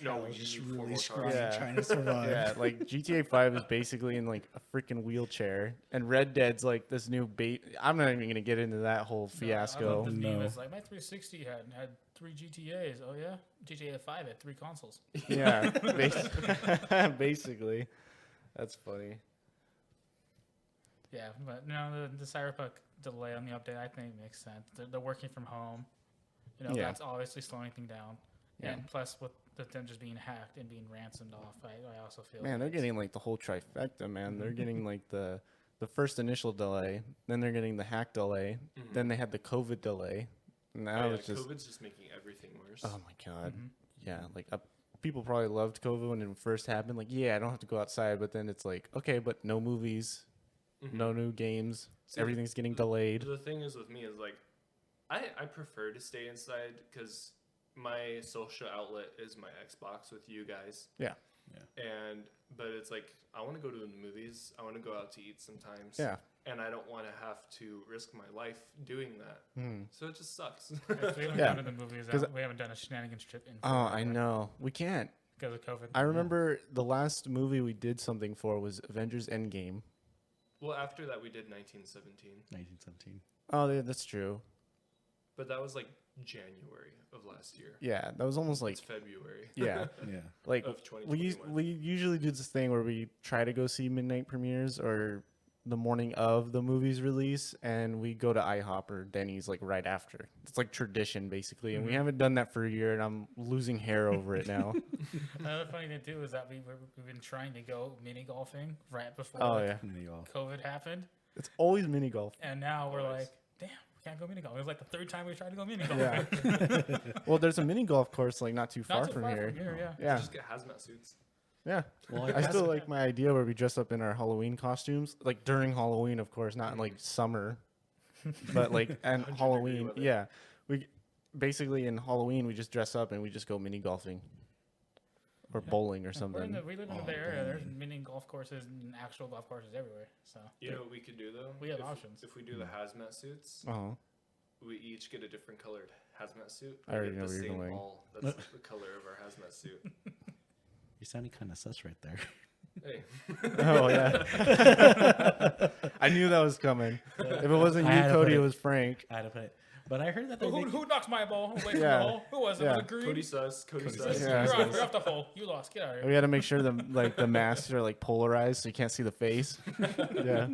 No, we just need really 4 more cars. trying to survive. Yeah, like GTA 5 is basically in like a freaking wheelchair, and Red Dead's like this new bait. I'm not even gonna get into that whole fiasco. The meme is like, my 360 had 3 GTAs. Oh yeah, GTA 5 had 3 consoles. Yeah, basically, that's funny. Yeah, but no, the Cyberpunk delay on the update, I think makes sense. They're working from home. That's obviously slowing things down. Yeah. And plus, with them just being hacked and being ransomed off, I also feel. Man, they're getting like the whole trifecta, man. They're getting like the first initial delay, then they're getting the hack delay, then they had the COVID delay. Now it's just COVID's just making everything worse. Oh my god. Yeah, like people probably loved COVID when it first happened. Like, yeah, I don't have to go outside, but then it's like, okay, but no movies, no new games, everything's getting delayed. The thing is with me is like, I prefer to stay inside because my social outlet is my Xbox with you guys. Yeah. But it's like, I want to go to the movies. I want to go out to eat sometimes. Yeah. And I don't want to have to risk my life doing that. So it just sucks. We haven't gone to the movies. We haven't done a Shenanigans trip in. Oh, I know. We can't. Because of COVID. I remember the last movie we did something for was Avengers Endgame. Well, after that, we did 1917. 1917. Oh, yeah, that's true. But that was like January of last year. Yeah, that was almost like it's February. Yeah, yeah. Like of we usually do this thing where we try to go see midnight premieres or the morning of the movie's release, and we go to IHOP or Denny's like right after. It's like tradition basically, and we haven't done that for a year, and I'm losing hair over it now. Another funny thing too is that we've been trying to go mini golfing right before Mini golf. COVID happened, It's always mini golf. and now we're Always. like, damn, we can't go mini golf. It was like the third time we tried to go mini golf. Yeah. Well, there's a mini golf course like not too far Not too from far here. from here, yeah. Yeah. Just get hazmat suits. Yeah. Well, I still like my idea where we dress up in our Halloween costumes, like during Halloween, of course, not in like summer, but like and 100-degree Halloween. weather. Yeah, we basically in Halloween we just dress up and we just go mini golfing or bowling or We're something. we live in the Bay Area. There's mini golf courses and actual golf courses everywhere. So You know what we could do though? We have if, options. If we do the hazmat suits, Oh, we each get a different colored hazmat suit. I already We know get where the you're same going. ball. That's the color of our hazmat suit. You're sounding kind of sus right there. Hey, oh yeah. I knew that was coming. If it wasn't I you, had to Cody, put it it- was Frank. I had to put it, but I heard that they who knocks my ball away from Yeah. the hole? Who was it? Yeah. Was it green? Cody sus. Cody Cody sus. sus. Yeah. You're off the hole. You lost. Get out of We here. had to make sure the masks are like polarized so you can't see the face. Yeah,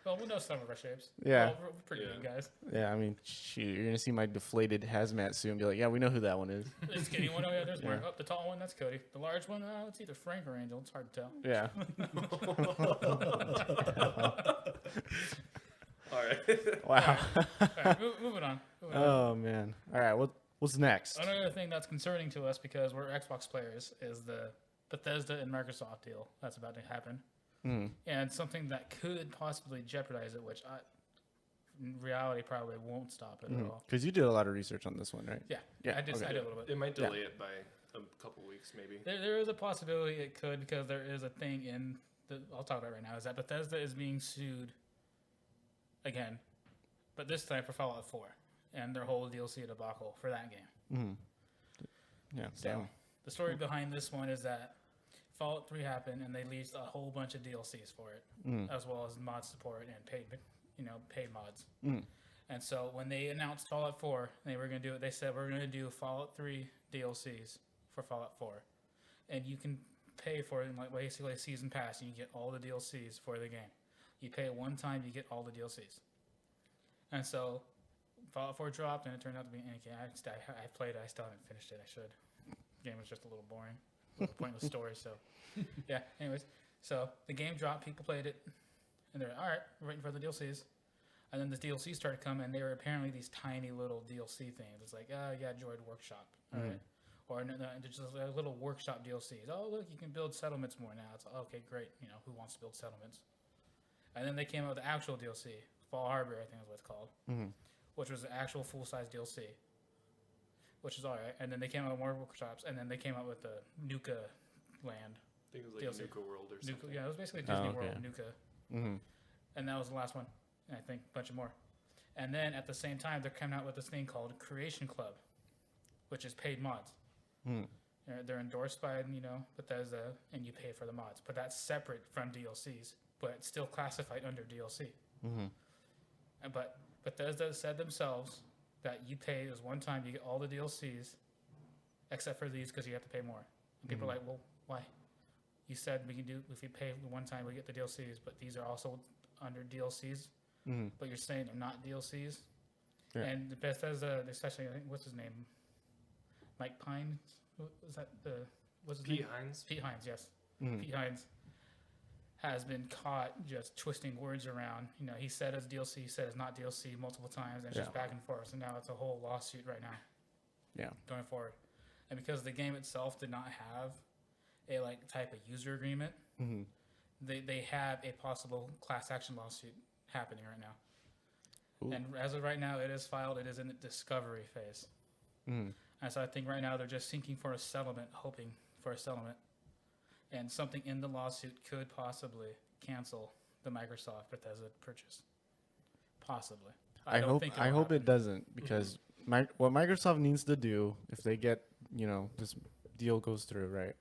Well, we know some of our shapes. Yeah. Well, we're pretty Yeah. good guys. yeah. I mean, shoot, you're gonna see my deflated hazmat suit and be like, yeah, we know who that one is. The skinny one, oh yeah, there's Mark. Yeah. Oh, the tall one, that's Cody. The large one, it's either Frank or Angel. It's hard to tell. Yeah. All right. Wow. All right, moving on. Moving on. Oh man. All right. What's next? Another thing that's concerning to us because we're Xbox players is the Bethesda and Microsoft deal that's about to happen, and something that could possibly jeopardize it, which in reality probably won't stop it at all. Because you did a lot of research on this one, right? Yeah, Yeah, I did. okay. I did a little bit. It might delay it by a couple weeks, maybe. There is a possibility it could because there is a thing in the. I'll talk about it right now. Is that Bethesda is being sued again, but this time for Fallout 4 and their whole DLC debacle for that game. Yeah. So Damn. the story behind this one is that Fallout 3 happened and they released a whole bunch of DLCs for it, as well as mod support and paid mods. And so when they announced Fallout 4, they were going to do it. They said we're going to do Fallout 3 DLCs for Fallout 4, and you can pay for it in like basically a season pass, and you get all the DLCs for the game. You pay it one time, you get all the DLCs. And so Fallout 4 dropped, and it turned out to be okay. I played it. I still haven't finished it. I should. The game was just a little boring, a little pointless story. So, yeah. Anyways, so the game dropped. People played it, and they're like, all right. We're waiting for the DLCs. And then the DLCs started coming, and they were apparently these tiny little DLC things. It's like, yeah, Droid Workshop, all right. Or no, just a little workshop DLCs. Oh, look, you can build settlements more now. It's like, okay, great. Who wants to build settlements? And then they came out with the actual DLC, Fall Harbor, I think is what it's called, which was an actual full-size DLC, which is all right. And then they came out with more workshops, and then they came out with the Nuka Land. I think it was like DLC. Nuka World or something. Nuka, yeah, it was basically Disney okay. World Nuka. And that was the last one, and I think a bunch of more. And then at the same time, they're coming out with this thing called Creation Club, which is paid mods. They're endorsed by Bethesda, and you pay for the mods, but that's separate from DLCs, but it's still classified under DLC. But Bethesda said themselves that you pay this one time, you get all the DLCs, except for these because you have to pay more. And people are like, well, why? You said we can do if you pay the one time we get the DLCs, but these are also under DLCs. But you're saying they're not DLCs. Yeah. And the Bethesda, especially I think what's his name, Mike Pine, was that what's his Pete name? Hines. Pete Hines, yes. Pete Hines has been caught just twisting words around. He said it's DLC, he said it's not DLC multiple times, and it's just back and forth. So now it's a whole lawsuit right now. Yeah. Going forward, and because the game itself did not have a type of user agreement, they have a possible class action lawsuit happening right now. Ooh. And as of right now, it is filed. It is in the discovery phase. And so I think right now they're just seeking for a settlement, hoping for a settlement. And something in the lawsuit could possibly cancel the Microsoft Bethesda purchase. Possibly. I hope it doesn't, because what Microsoft needs to do, if they get this deal goes through, right,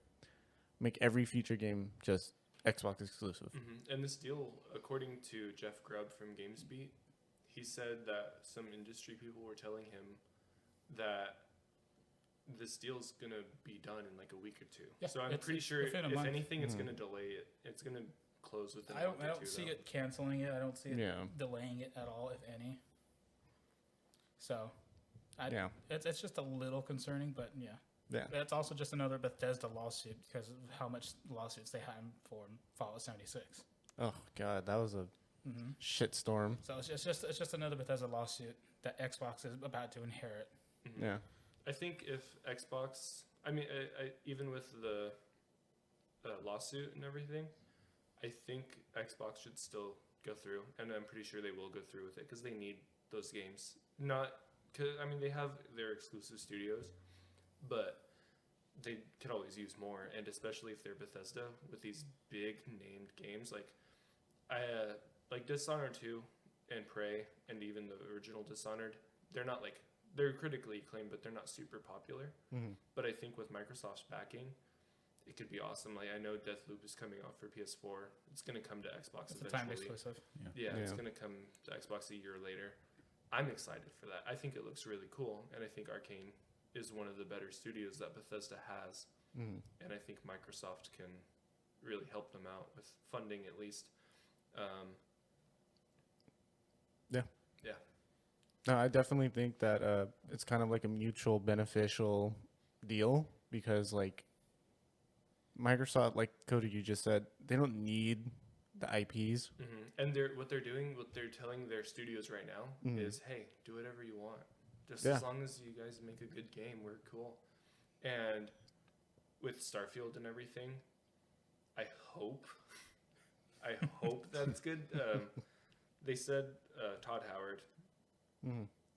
make every future game just Xbox exclusive. And this deal, according to Jeff Grubb from GamesBeat, he said that some industry people were telling him that this deal's going to be done in like a week or two. Yeah, so I'm it's pretty sure, within a if month. anything, it's going to delay it. It's going to close with an I don't see it canceling it. I don't see it Yeah. delaying it at all, if any. So, Yeah. it's just a little concerning, but yeah. Yeah. That's also just another Bethesda lawsuit because of how much lawsuits they had for Fallout 76. Oh god, that was a shitstorm. So it's just another Bethesda lawsuit that Xbox is about to inherit. Yeah. I think if Xbox, I mean, I even with the lawsuit and everything, I think Xbox should still go through, and I'm pretty sure they will go through with it because they need those games. Not, cause, I mean, they have their exclusive studios, but they could always use more, and especially if they're Bethesda with these big named games like Dishonored 2 and Prey and even the original Dishonored, they're critically acclaimed, but they're not super popular. But I think with Microsoft's backing, it could be awesome. Like I know Deathloop is coming out for PS4. It's going to come to Xbox It's a eventually. time exclusive. Yeah, it's going to come to Xbox a year later. I'm excited for that. I think it looks really cool, and I think Arcane is one of the better studios that Bethesda has. And I think Microsoft can really help them out with funding at least. Yeah. No, I definitely think that it's kind of like a mutual beneficial deal because like Microsoft, like Cody, you just said, they don't need the IPs. And what they're telling their studios right now is, hey, do whatever you want. Just as long as you guys make a good game, we're cool. And with Starfield and everything, I hope that's good. They said Todd Howard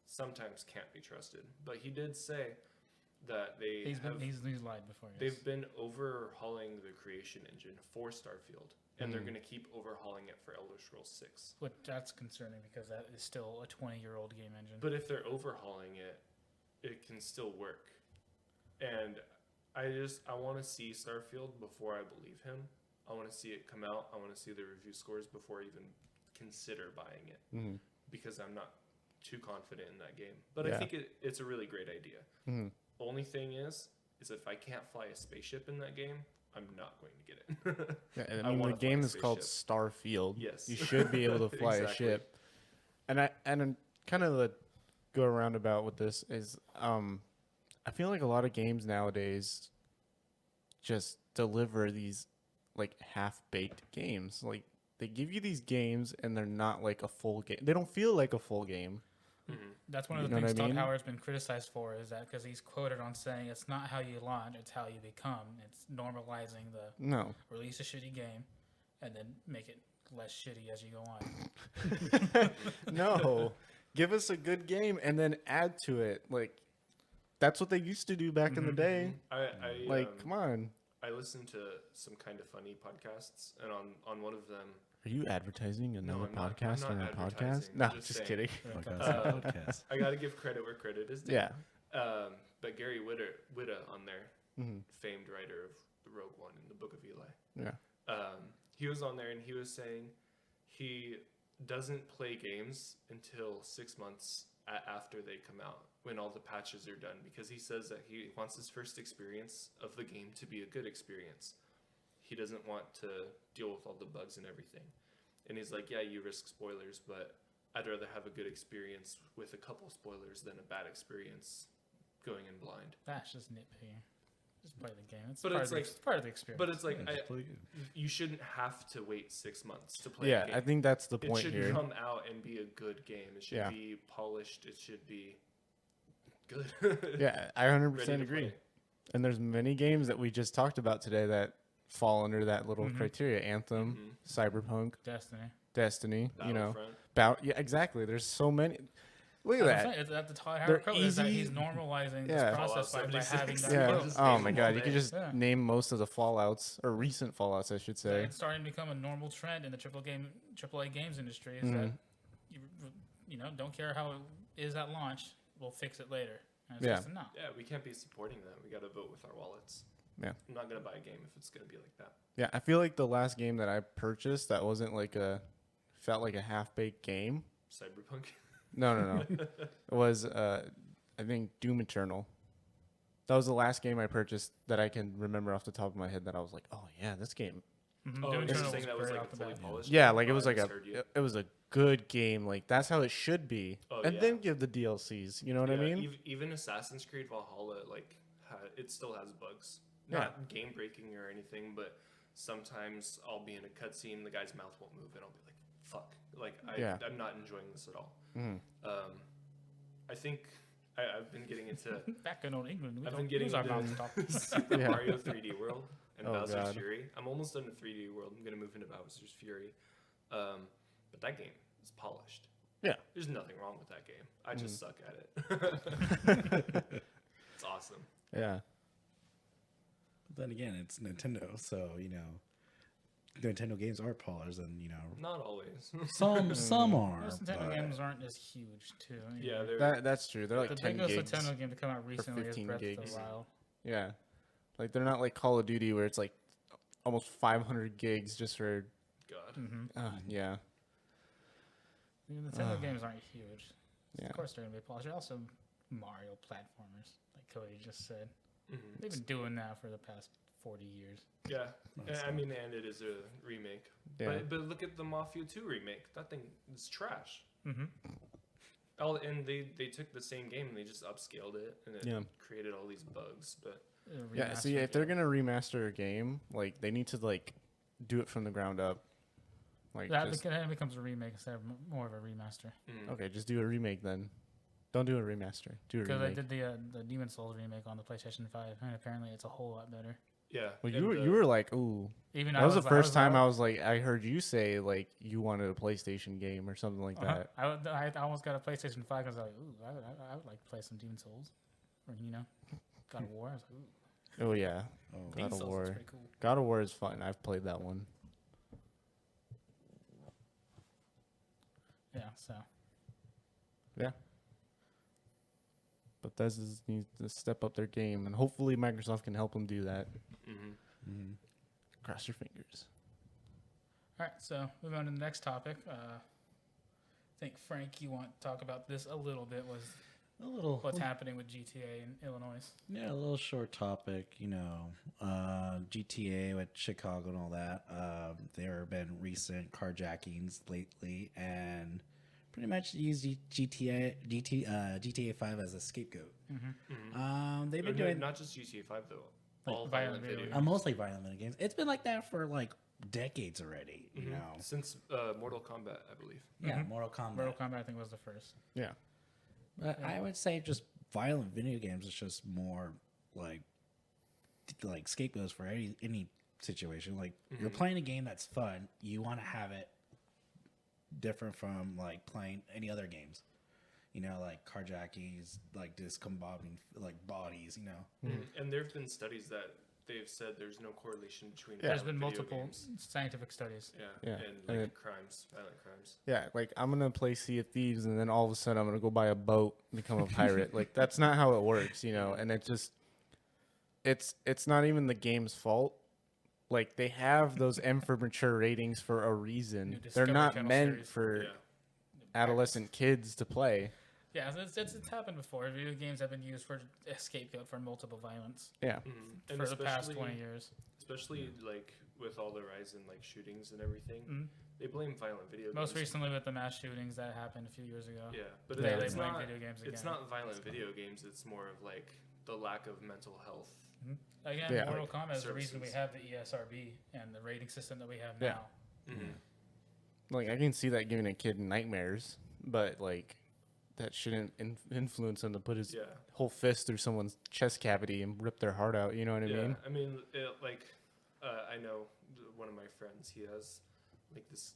sometimes can't be trusted, but he did say that He's lied before. Yes. They've been overhauling the creation engine for Starfield, and they're going to keep overhauling it for Elder Scrolls 6. But that's concerning because that is still a 20-year-old game engine. But if they're overhauling it, it can still work. And I want to see Starfield before I believe him. I want to see it come out. I want to see the review scores before I even consider buying it because I'm not too confident in that game. But I think it's a really great idea. Only thing is if I can't fly a spaceship in that game, I'm not going to get it. Yeah, and I mean, the game is called Starfield. Yes. You should be able to fly a ship. And kind of go around about with this is I feel like a lot of games nowadays just deliver these like half-baked games. Like they give you these games and they're not like a full game. They don't feel like a full game. That's one of the things Todd Howard's been criticized for is that because he's quoted on saying it's not how you launch, it's how you become. It's normalizing release a shitty game and then make it less shitty as you go on. No, give us a good game and then add to it. Like that's what they used to do back in the day. Come on. I listened to some kind of funny podcasts, and on one of them. Are you advertising another podcast on a podcast? No, just kidding. Podcast. I got to give credit where credit is due. Yeah. But Gary Whitta on there, famed writer of the Rogue One and the Book of Eli. Yeah. He was on there and he was saying he doesn't play games until 6 months after they come out, when all the patches are done, because he says that he wants his first experience of the game to be a good experience. He doesn't want to deal with all the bugs and everything. And he's like, yeah, you risk spoilers, but I'd rather have a good experience with a couple spoilers than a bad experience going in blind. That's just nitpicking. Just play the game. It's part of the experience. But it's like, you shouldn't have to wait 6 months to play a game. I think that's the point here. here. It should come out and be a good game. It should be polished. It should be good. Yeah, I 100% agree. And there's many games that we just talked about today that fall under that little criteria. Anthem, Cyberpunk, Destiny, yeah, exactly. There's so many. Look at that. It's at the Todd Howard quote is that he's normalizing this process by having that. Oh my god, you can just name most of the Fallouts, or recent Fallouts, I should say. It's starting to become a normal trend in the AAA games industry is that you don't care how it is at launch, we'll fix it later. And it's just, no. Yeah, we can't be supporting that. We got to vote with our wallets. Yeah. I'm not going to buy a game if it's going to be like that. Yeah, I feel like the last game that I purchased that wasn't felt like a half-baked game. Cyberpunk? No. It was, I think, Doom Eternal. That was the last game I purchased that I can remember off the top of my head that I was like, oh, yeah, this game Mm-hmm. Oh, Doom you're Eternal saying that was great like off the fully bat. polished? Yeah, like it Oh, was I like misheard you. it was a good game. Like that's how it should be. Oh, And yeah. then give the DLCs. You know what I Yeah, mean? Even Assassin's Creed Valhalla, like, it still has bugs. Yeah. Not game breaking or anything, but sometimes I'll be in a cutscene, the guy's mouth won't move, and I'll be like, "Fuck!" Like, I'm not enjoying this at all. Mhm. I think I've been getting into Back in old England, we I've don't been getting use our into mouth to talk. Super Yeah. Mario 3D World and Oh, Bowser's God. Fury. I'm almost done with 3D World. I'm gonna move into Bowser's Fury, but that game is polished. Yeah. There's nothing wrong with that game. I just suck at it. It's awesome. Yeah. But then again, it's Nintendo, so Nintendo games are polished, and Not always. some are. Most Nintendo but- games aren't as huge, too. Yeah, they're That's true. They're like the 10 biggest gigs. Nintendo game to come out recently is 15 Breath of gigs. the Wild. Yeah. Like they're not like Call of Duty where it's like almost 500 gigs just for God. Mm-hmm. yeah. The Nintendo games aren't huge. Yeah. Of course, they're gonna be polished. They're also Mario platformers, like Cody just said. Mhm. They've been doing that for the past 40 years. Yeah, That's I mean, and it is a remake. Yeah. But look at the Mafia 2 remake. That thing is trash. Mm-hmm. And they took the same game and they just upscaled it and it Yeah. created all these bugs. But Yeah, see if they're going to remaster a game, like they need to like do it from the ground up. Like that just, becomes a remake instead of more of a remaster. okay, just do a remake then. Don't do a remaster. Do a Because I remake. did the Demon Souls remake on the PlayStation 5, and apparently it's a whole lot better. yeah, Well, and you were like, ooh. Even That was the first time I was like, I heard you say like you wanted a PlayStation game or something like that. I almost got a PlayStation 5 because I was like, ooh, I would like to play some Demon Souls, or God of War. I was like, ooh, Oh yeah, Oh, Demon God of Souls War. is pretty cool. God of War is fun. I've played that one. Yeah, so Yeah. Bethesda needs to step up their game, and hopefully Microsoft can help them do that. Cross your fingers. all right. So moving on to the next topic. I think Frank, you want to talk about this a little bit. Was a little. what's happening with GTA in Illinois? Yeah, a little short topic. GTA with Chicago and all that. There have been recent carjackings lately, and pretty much use GTA 5 as a scapegoat. They've been doing not just GTA 5 though. Like All violent violent video video. games. mostly violent video games. It's been like that for like decades already. Since Mortal Kombat, I believe. Yeah, Mortal Kombat. Mortal Kombat, I think, was the first. Yeah. But I would say just violent video games is just more like scapegoats for any situation. Like you're playing a game that's fun, you want to have it different from like playing any other games. Like carjackings, like discombobulating like bodies. And there have been studies that they've said there's no correlation between. There's violent been video multiple games. scientific studies. Yeah, Yeah. and And like it- crimes, violent crimes. Yeah, like I'm gonna play Sea of Thieves, and then all of a sudden I'm gonna go buy a boat and become a pirate. Like that's not how it works, And it just, it's not even the game's fault. Like they have those M for mature ratings for a reason. New They're Discovery not Channel meant series. for Yeah. adolescent kids to play. Yeah, it's happened before. Video games have been used for a scapegoat for multiple violence Yeah, And for the past especially- 20 years. Especially like with all the rise in like shootings and everything, Mhm. they blame violent video games. Most recently with the mass shootings that happened a few years ago. Yeah, but They it's blame not video games It's again. not violent video games. It's more of like the lack of mental health. Again, Yeah. Mortal Like Kombat is the reason we services. have the ESRB and the rating system that we have Yeah. now. like I can see that giving a kid nightmares, but like that shouldn't influence him to put his Yeah. whole fist through someone's chest cavity and rip their heart out. You know what I mean? I mean, I know one of my friends. He has like this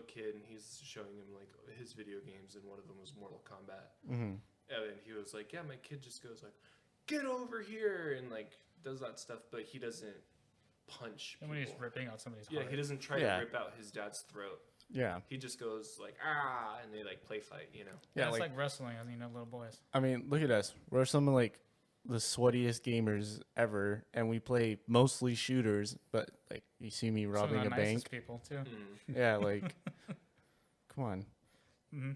kid, and he's showing him like his video games, and one of them was Mortal Kombat. Mm-hmm. And then he was like, "Yeah, my kid just goes like, get over here," and like does that stuff, but he doesn't punch And people. when he's ripping out somebody's Yeah, heart. he doesn't try Yeah. to rip out his dad's throat. Yeah. He just goes like and they like play fight. Yeah, Yeah, it's like like wrestling, as little boys. I mean, look at us. We're some of like the sweatiest gamers ever, and we play mostly shooters. But like, you see me Some robbing of a the bank. nicest people too. Yeah, like, come on. hmm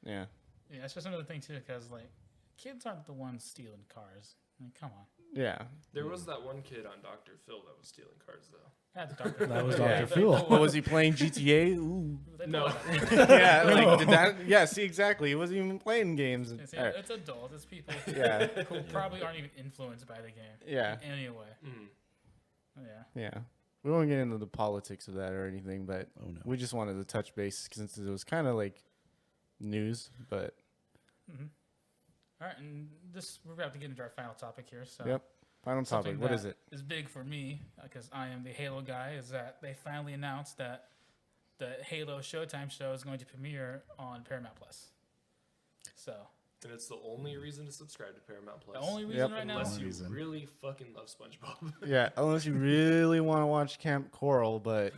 Yeah, Yeah, it's just another thing too, because like kids aren't the ones stealing cars. I mean, come on. Yeah. There was that one kid on Dr. Phil that was stealing cards, though. Yeah, the Dr. That was Yeah. Dr. Phil. What was he playing GTA? Ooh. They No. pulled that. Yeah, like did that? Yeah, see exactly. He wasn't even playing games. It's, All right. it's adult. It's people Yeah. who probably aren't even influenced by the game. Yeah. Anyway. Mm. Yeah. Yeah. We won't get into the politics of that or anything, but Oh no. we just wanted to touch base since it was kind of like news, but Mm-hmm. All right, and we're about to get into our final topic here. So yep. Final something topic. What is that it? is big for me because I am the Halo guy. Is that they finally announced that the Halo Showtime show is going to premiere on Paramount Plus. So And it's the only reason to subscribe to Paramount Plus. the only reason Yep. right now, Unless you reason. really fucking love SpongeBob. Yeah, unless you really want to watch Camp Coral, but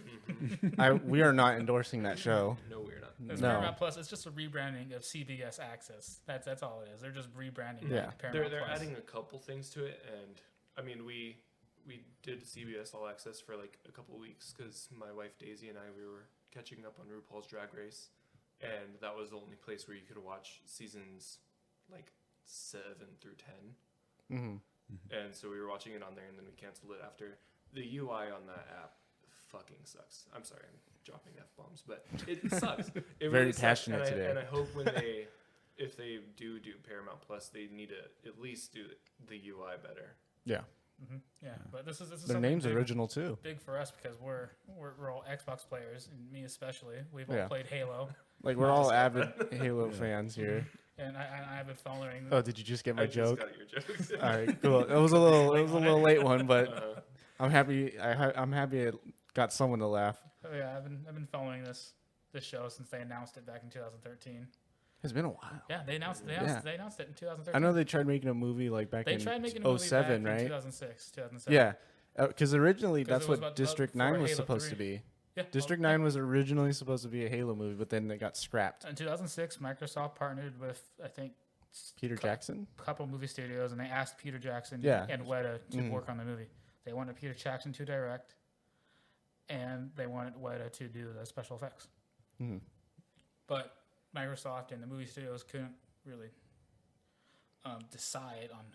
we are not endorsing that show. No, we're not. Because No. Paramount Plus is just a rebranding of CBS Access. That's all it is. They're just rebranding Yeah. that to Paramount They're Plus. adding a couple things to it, and I mean we did CBS All Access for like a couple weeks because my wife Daisy and we were catching up on RuPaul's Drag Race, and that was the only place where you could watch seasons like 7 through 10. Mm-hmm. And so we were watching it on there, and then we canceled it after. The UI on that app fucking sucks. I'm sorry, I'm dropping F-bombs, but it sucks. It Very really sucks. passionate and today. And I hope if they do Paramount Plus, they need to at least do the UI better. Yeah, Yeah, but this is their something name's big, original too. big for us because we're all Xbox players, and me especially. We've all Yeah. played Halo, Like we're all avid Halo fans here. and I've been following. Oh, did you just get my I just joke? got your jokes. All right, cool. It was a little late one, but Uh, I'm happy. I'm happy it got someone to laugh. Oh, yeah, I've been following this show since they announced it back in 2013. It's been a while. Yeah, they announced it in 2013. I know they tried making a movie like back They in tried making a movie 07, back in right? 2006, 2007. Yeah, because originally 'Cause that's it was what about District before 9 was Halo supposed 3. to be. Yeah, District 9 was originally supposed to be a Halo movie, but then it got scrapped. In 2006, Microsoft partnered with I think Peter Jackson? a couple movie studios, and they asked Peter Jackson Yeah. and Weta to Mhm. work on the movie. They wanted Peter Jackson to direct, and they wanted Weta to do the special effects. Mhm. But Microsoft and the movie studios couldn't really decide on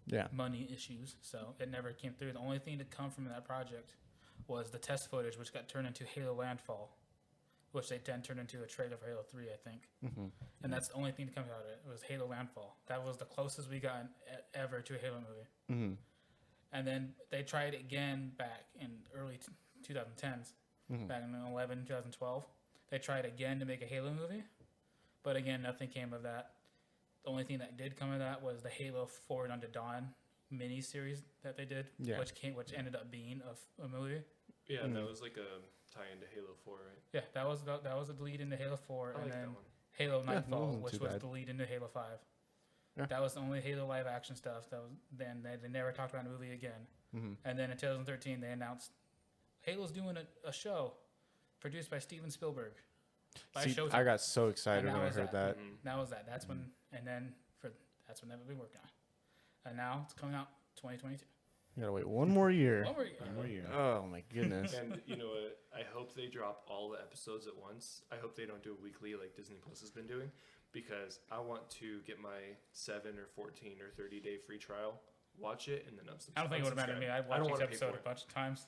Yeah. money issues, so it never came through. The only thing to come from that project was the test footage, which got turned into Halo Landfall, which they then turned into a trailer for Halo 3, I think. hmm And that's the only thing to come out of it was Halo Landfall. That was the closest we got ever to a Halo movie. hmm And then they tried again back in early 2010s, Mhm. back in 2012. They tried again to make a Halo movie, but again, nothing came of that. The only thing that did come of that was the Halo Forward Unto Dawn mini-series that they did, Yeah. which ended up being a movie. yeah, and that Mhm. was like a tie into Halo 4, right? Yeah, that was the lead into Halo 4, I and like then that one. Halo that Nightfall, wasn't which too was bad. the lead into Halo 5. Yeah. That was the only Halo live action stuff. Then they never talked about a movie again. hmm And then in 2013, they announced Halo's doing a show produced by Steven Spielberg. By See, Showtime. I got so excited And when that I was heard that. that. Mhm. That was that. That's when, and then that's when they've been working on. And now it's coming out 2022. You gotta wait one more year. One more year. One more year. Oh my goodness. And you know what? I hope they drop all the episodes at once. I hope they don't do a weekly like Disney Plus has been doing, because I want to get my 7 or 14 or 30-day free trial, watch it, and then unsubscribe. I don't think it would matter to me. I've I don't watched each wanna pay episode for a it. bunch of times.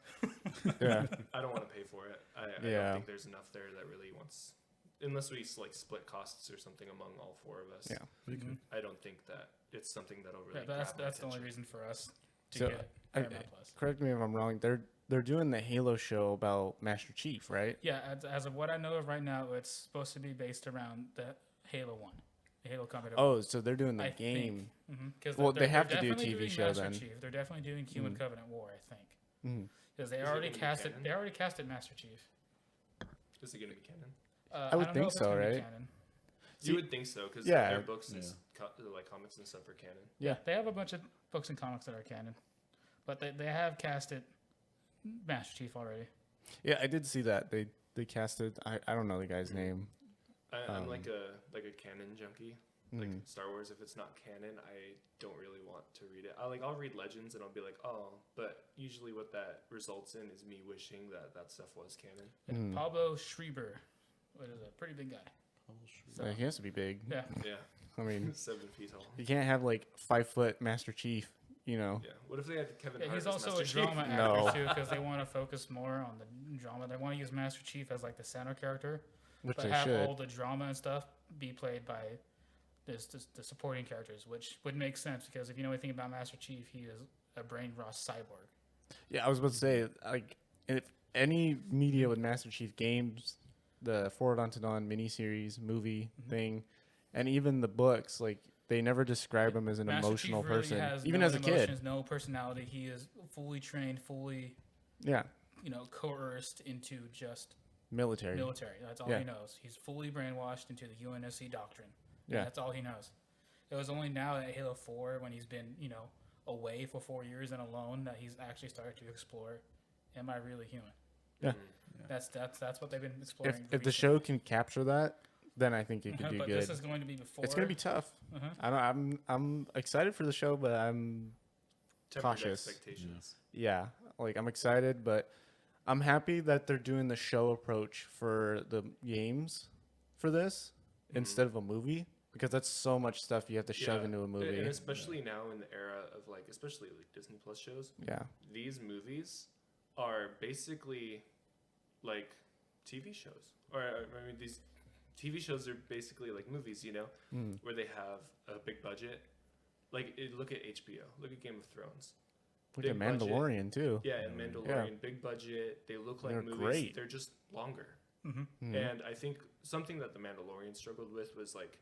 Yeah. I don't want to pay for it. I Yeah. don't think there's enough there that really wants, unless we like split costs or something among all 4 of us. Yeah. Mhm. I don't think that it's something that'll really. Yeah, that's grab my the only attention. reason for us to So, get I- Paramount Plus. Correct me if I'm wrong. They're doing the Halo show about Master Chief, right? Yeah, as of what I know of right now, it's supposed to be based around the Halo 1, the Halo Combat. Oh, so they're doing the I game. Because Well, they have to do a TV show then. Chief. They're definitely doing Human Mhm. Covenant War, I think, Mhm. because they Is it already gonna be casted. canon? They already casted Master Chief. Is it going to be canon? I would don't know think if it's so, gonna be right? canon. See- You would think so, because Yeah. their books and Yeah. like comics and stuff are canon. Yeah. They have a bunch of books and comics that are canon, but they have casted Master Chief already. Yeah, I did see that. They casted I don't know the guy's name. I'm Um, like a canon junkie. Like Mhm. Star Wars, if it's not canon, I don't really want to read it. I'll read Legends and I'll be like, oh, but usually what that results in is me wishing that stuff was canon. And Mhm. Pablo Schreiber, which is a pretty big guy. So, He has to be big. yeah, Yeah, I mean, 7 feet tall. you can't have like 5 foot Master Chief. you know. Yeah. What if they had Kevin Yeah, Hart he's as also a Master drama Chief? actor No. too, because they want to focus more on the drama. They want to use Master Chief as like the center character, Which but they have should. all the drama and stuff be played by the supporting characters, which would make sense because if you know anything about Master Chief, he is a brain rot cyborg. Yeah, I was about to say, like, if any media with Master Chief games, the Forward Unto Dawn miniseries, movie thing, and even the books, like, they never describe him as an Master emotional Chief really person, has even no as a emotions, kid. no personality. He is fully trained, fully Yeah, coerced into just military. military. That's all Yeah. he knows. He's fully brainwashed into the UNSC doctrine. Yeah. That's all he knows. It was only now at Halo 4, when he's been, away for 4 years and alone, that he's actually started to explore, am I really human? Yeah. That's what they've been exploring. If the recently. show can capture that, then I think it could do But good. this is going to be before. It's gonna be tough. Uh-huh. I'm excited for the show, but I'm Tempered cautious. expectations. yeah, like I'm excited, but I'm happy that they're doing the show approach for the games for this instead of a movie, because that's so much stuff you have to shove Yeah, into a movie. and especially now in the era of like, especially like Disney Plus shows, Yeah, these movies are basically like TV shows, or I mean, these TV shows are basically like movies, where they have a big budget. Like, look at HBO, look at Game of Thrones. look at Big budget. Mandalorian too. Yeah, and Mandalorian, big budget. They look like They're movies. great. They're just longer. Mhm. And I think something that the Mandalorian struggled with was like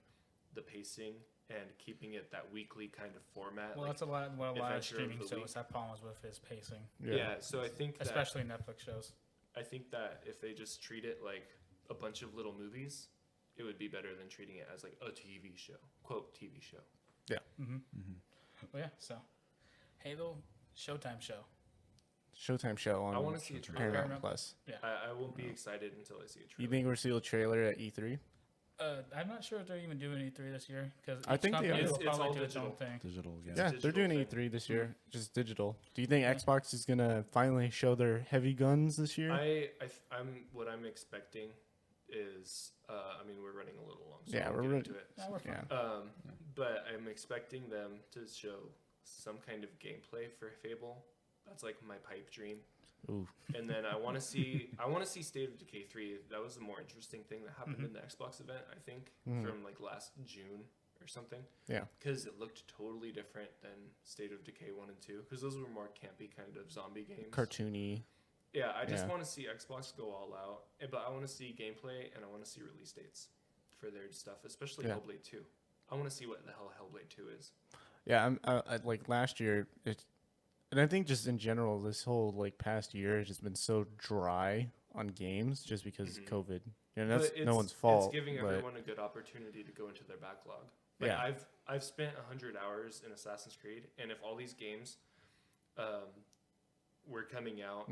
the pacing and keeping it that weekly kind of format. Well, like, that's a lot. What a lot of Adventure of streaming the shows Week. have problems with is pacing, yeah. So I think that, especially Netflix shows. I think that if they just treat it like a bunch of little movies, it would be better than treating it as like a TV show, quote TV show. Well, yeah. So, Halo Showtime show. Showtime show on I want to see a trailer. Paramount Paramount. Plus. Yeah. I won't be excited until I see a trailer. You think we'll see a trailer at E3? I'm not sure if they're even doing E3 this year because I think they company are. will It's probably all do its own digital. thing. Digital again. Yeah, digital they're doing thing. E3 this year, just digital. Do you think Xbox is gonna finally show their heavy guns this year? I'm what I'm expecting is I mean, we're running a little long, so Yeah, I we're won't get running- into it. Yeah, we're fine. Yeah. But I'm expecting them to show some kind of gameplay for Fable. That's like my pipe dream. Ooh. And then I want to see State of Decay 3. That was the more interesting thing that happened in the Xbox event, I think, from like last June or something. Yeah. Because it looked totally different than State of Decay 1 and 2, because those were more campy kind of zombie games. Cartoony. Yeah, I just Yeah. want to see Xbox go all out, but I want to see gameplay and I want to see release dates for their stuff, especially Yeah. Hellblade 2. I want to see what the hell Hellblade 2 is. Yeah, I like last year. And I think just in general, this whole like past year has just been so dry on games, just because of COVID. You know, that's But no one's fault. It's giving but everyone a good opportunity to go into their backlog. Like, Yeah. I've spent 100 hours in Assassin's Creed, and if all these games were coming out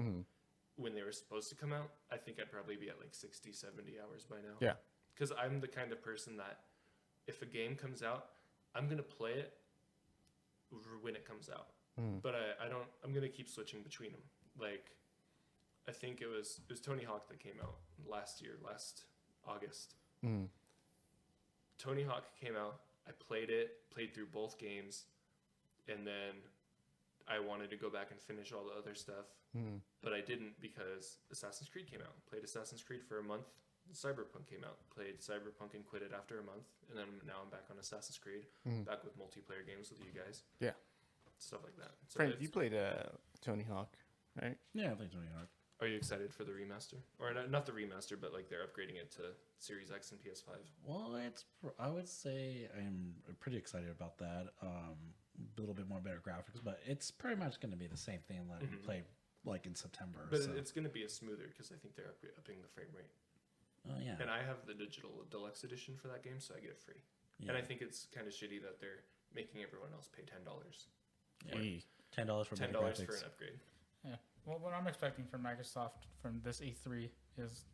when they were supposed to come out, I think I'd probably be at like 60, 70 hours by now. Yeah. Because I'm the kind of person that if a game comes out, I'm going to play it when it comes out. But I'm going to keep switching between them. Like, I think it was Tony Hawk that came out last August. Tony Hawk came out. I played through both games, and then I wanted to go back and finish all the other stuff, but I didn't because Assassin's Creed came out. Played Assassin's Creed for a month. Cyberpunk came out. Played Cyberpunk and quit it after a month, and then now I'm back on Assassin's Creed, back with multiplayer games with you guys. Yeah. Stuff like that. So Frank, it's- you played Tony Hawk, right? Yeah, I think Tony Hawk. Are you excited for the remaster? Or not the remaster, but like they're upgrading it to Series X and PS5. Well, I would say I'm pretty excited about that. A little bit more better graphics, but it's pretty much going to be the same thing that we played like in September. But so. it's going to be a smoother because I think they're upping the frame rate. Oh yeah. And I have the digital deluxe edition for that game, so I get it free. Yeah. And I think it's kind of shitty that they're making everyone else pay $10. Yeah. Hey. $10 for better $10 graphics. for an upgrade. Yeah. Well, what I'm expecting from Microsoft from this E3 is,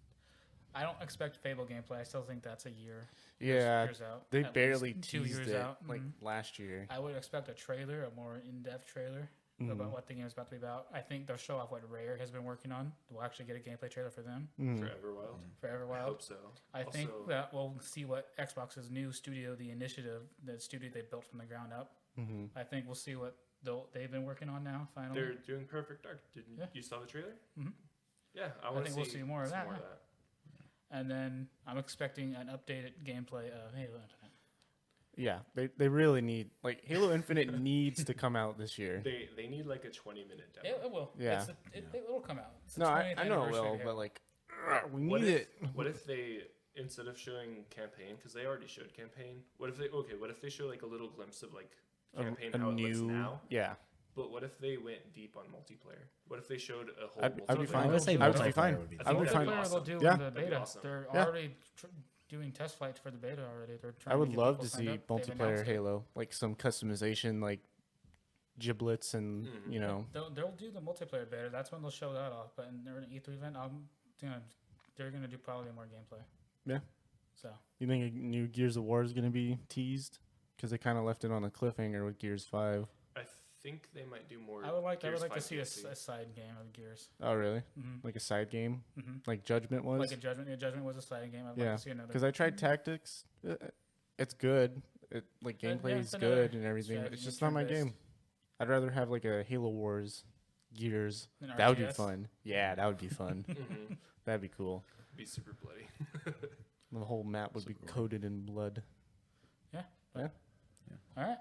I don't expect Fable gameplay. I still think that's a year. Yeah, years out. they At barely least 2 teased years it out. like Mhm. last year. I would expect a trailer, a more in-depth trailer about what the game is about to be about. I think they'll show off what Rare has been working on. We'll actually get a gameplay trailer for them, Forever Wild. Forever I Wild. hope so. I think Also- that we'll see what Xbox's new studio, The Initiative, the studio they built from the ground up. I think we'll see what they've been working on now. Finally, They're doing Perfect Dark. Didn't you saw the trailer? Mhm. Yeah, I think want we'll see more of that. More And then I'm expecting an updated gameplay of Halo Infinite. Yeah, they really need, like, Halo Infinite needs to come out this year. They need like a 20-minute demo. It will. Yeah. It will come out. It's the No, I 20th know it anniversary will, of Halo. but like, we need it. What if they, instead of showing campaign, because they already showed campaign, what if they show like a little glimpse of like campaign how it looks now? Yeah, But what if they went deep on multiplayer? What if they showed a whole I'd be multiplayer? fine. I would say I would be multiplayer fine. would be I would be That'd fine. be Multiplayer awesome. they'll do Yeah. in the That'd be beta. awesome. They're Yeah. already doing test flights for the beta already. They're trying I would to get love people to signed see up. They've multiplayer announced it. Halo, like some customization, like giblets and you know. They'll do the multiplayer beta. That's when they'll show that off. But in their E3 event, they're gonna do probably more gameplay. Yeah. So You think a new Gears of War is gonna be teased? Because they kind of left it on a cliffhanger with Gears 5. I think they might do more. I would like Gears to 5 see a DLC. side game of Gears. Oh, really? Mhm. Like a side game, Mhm. like Judgment was. Like a Judgment. Yeah, Judgment was a side game. I'd Yeah, like to see another. Because I tried Tactics. It's good. It like Yeah, gameplay it's is another good and everything. strategy It's just and not my turn-based. game. I'd rather have like a Halo Wars, Gears. An That would be RTS. fun. Yeah, that would be fun. Mhm. That'd be cool. Be super bloody. The whole map would be Super coated in blood. All right.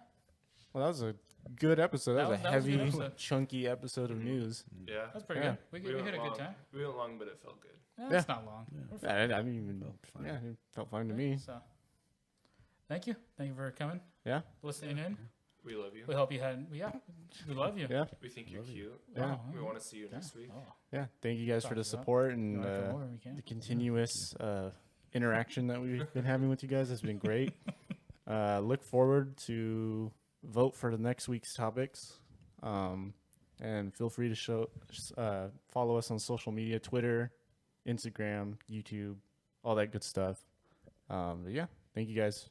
Well, that was a good episode. That, was a that was a heavy, good episode. chunky episode of news. Yeah. That's pretty Yeah. good. We went hit a long. good time. We went long, but it felt good. Yeah, it's not long. Yeah. We're fine. I didn't even. Felt fine. Yeah, it felt fine to me. So, thank you. Thank you for coming, Yeah, listening in. We love you. We hope you had. Yeah, we love you. yeah, We think you're Love you. cute. yeah. Wow. We want to see you Yeah. next week. Oh, yeah. Thank you guys Talk for the about- support you and wanna come over? We can. the continuous interaction that we've been having with you guys has been great. Look forward to vote for the next week's topics. And feel free to follow us on social media, Twitter, Instagram, YouTube, all that good stuff. But yeah, thank you guys.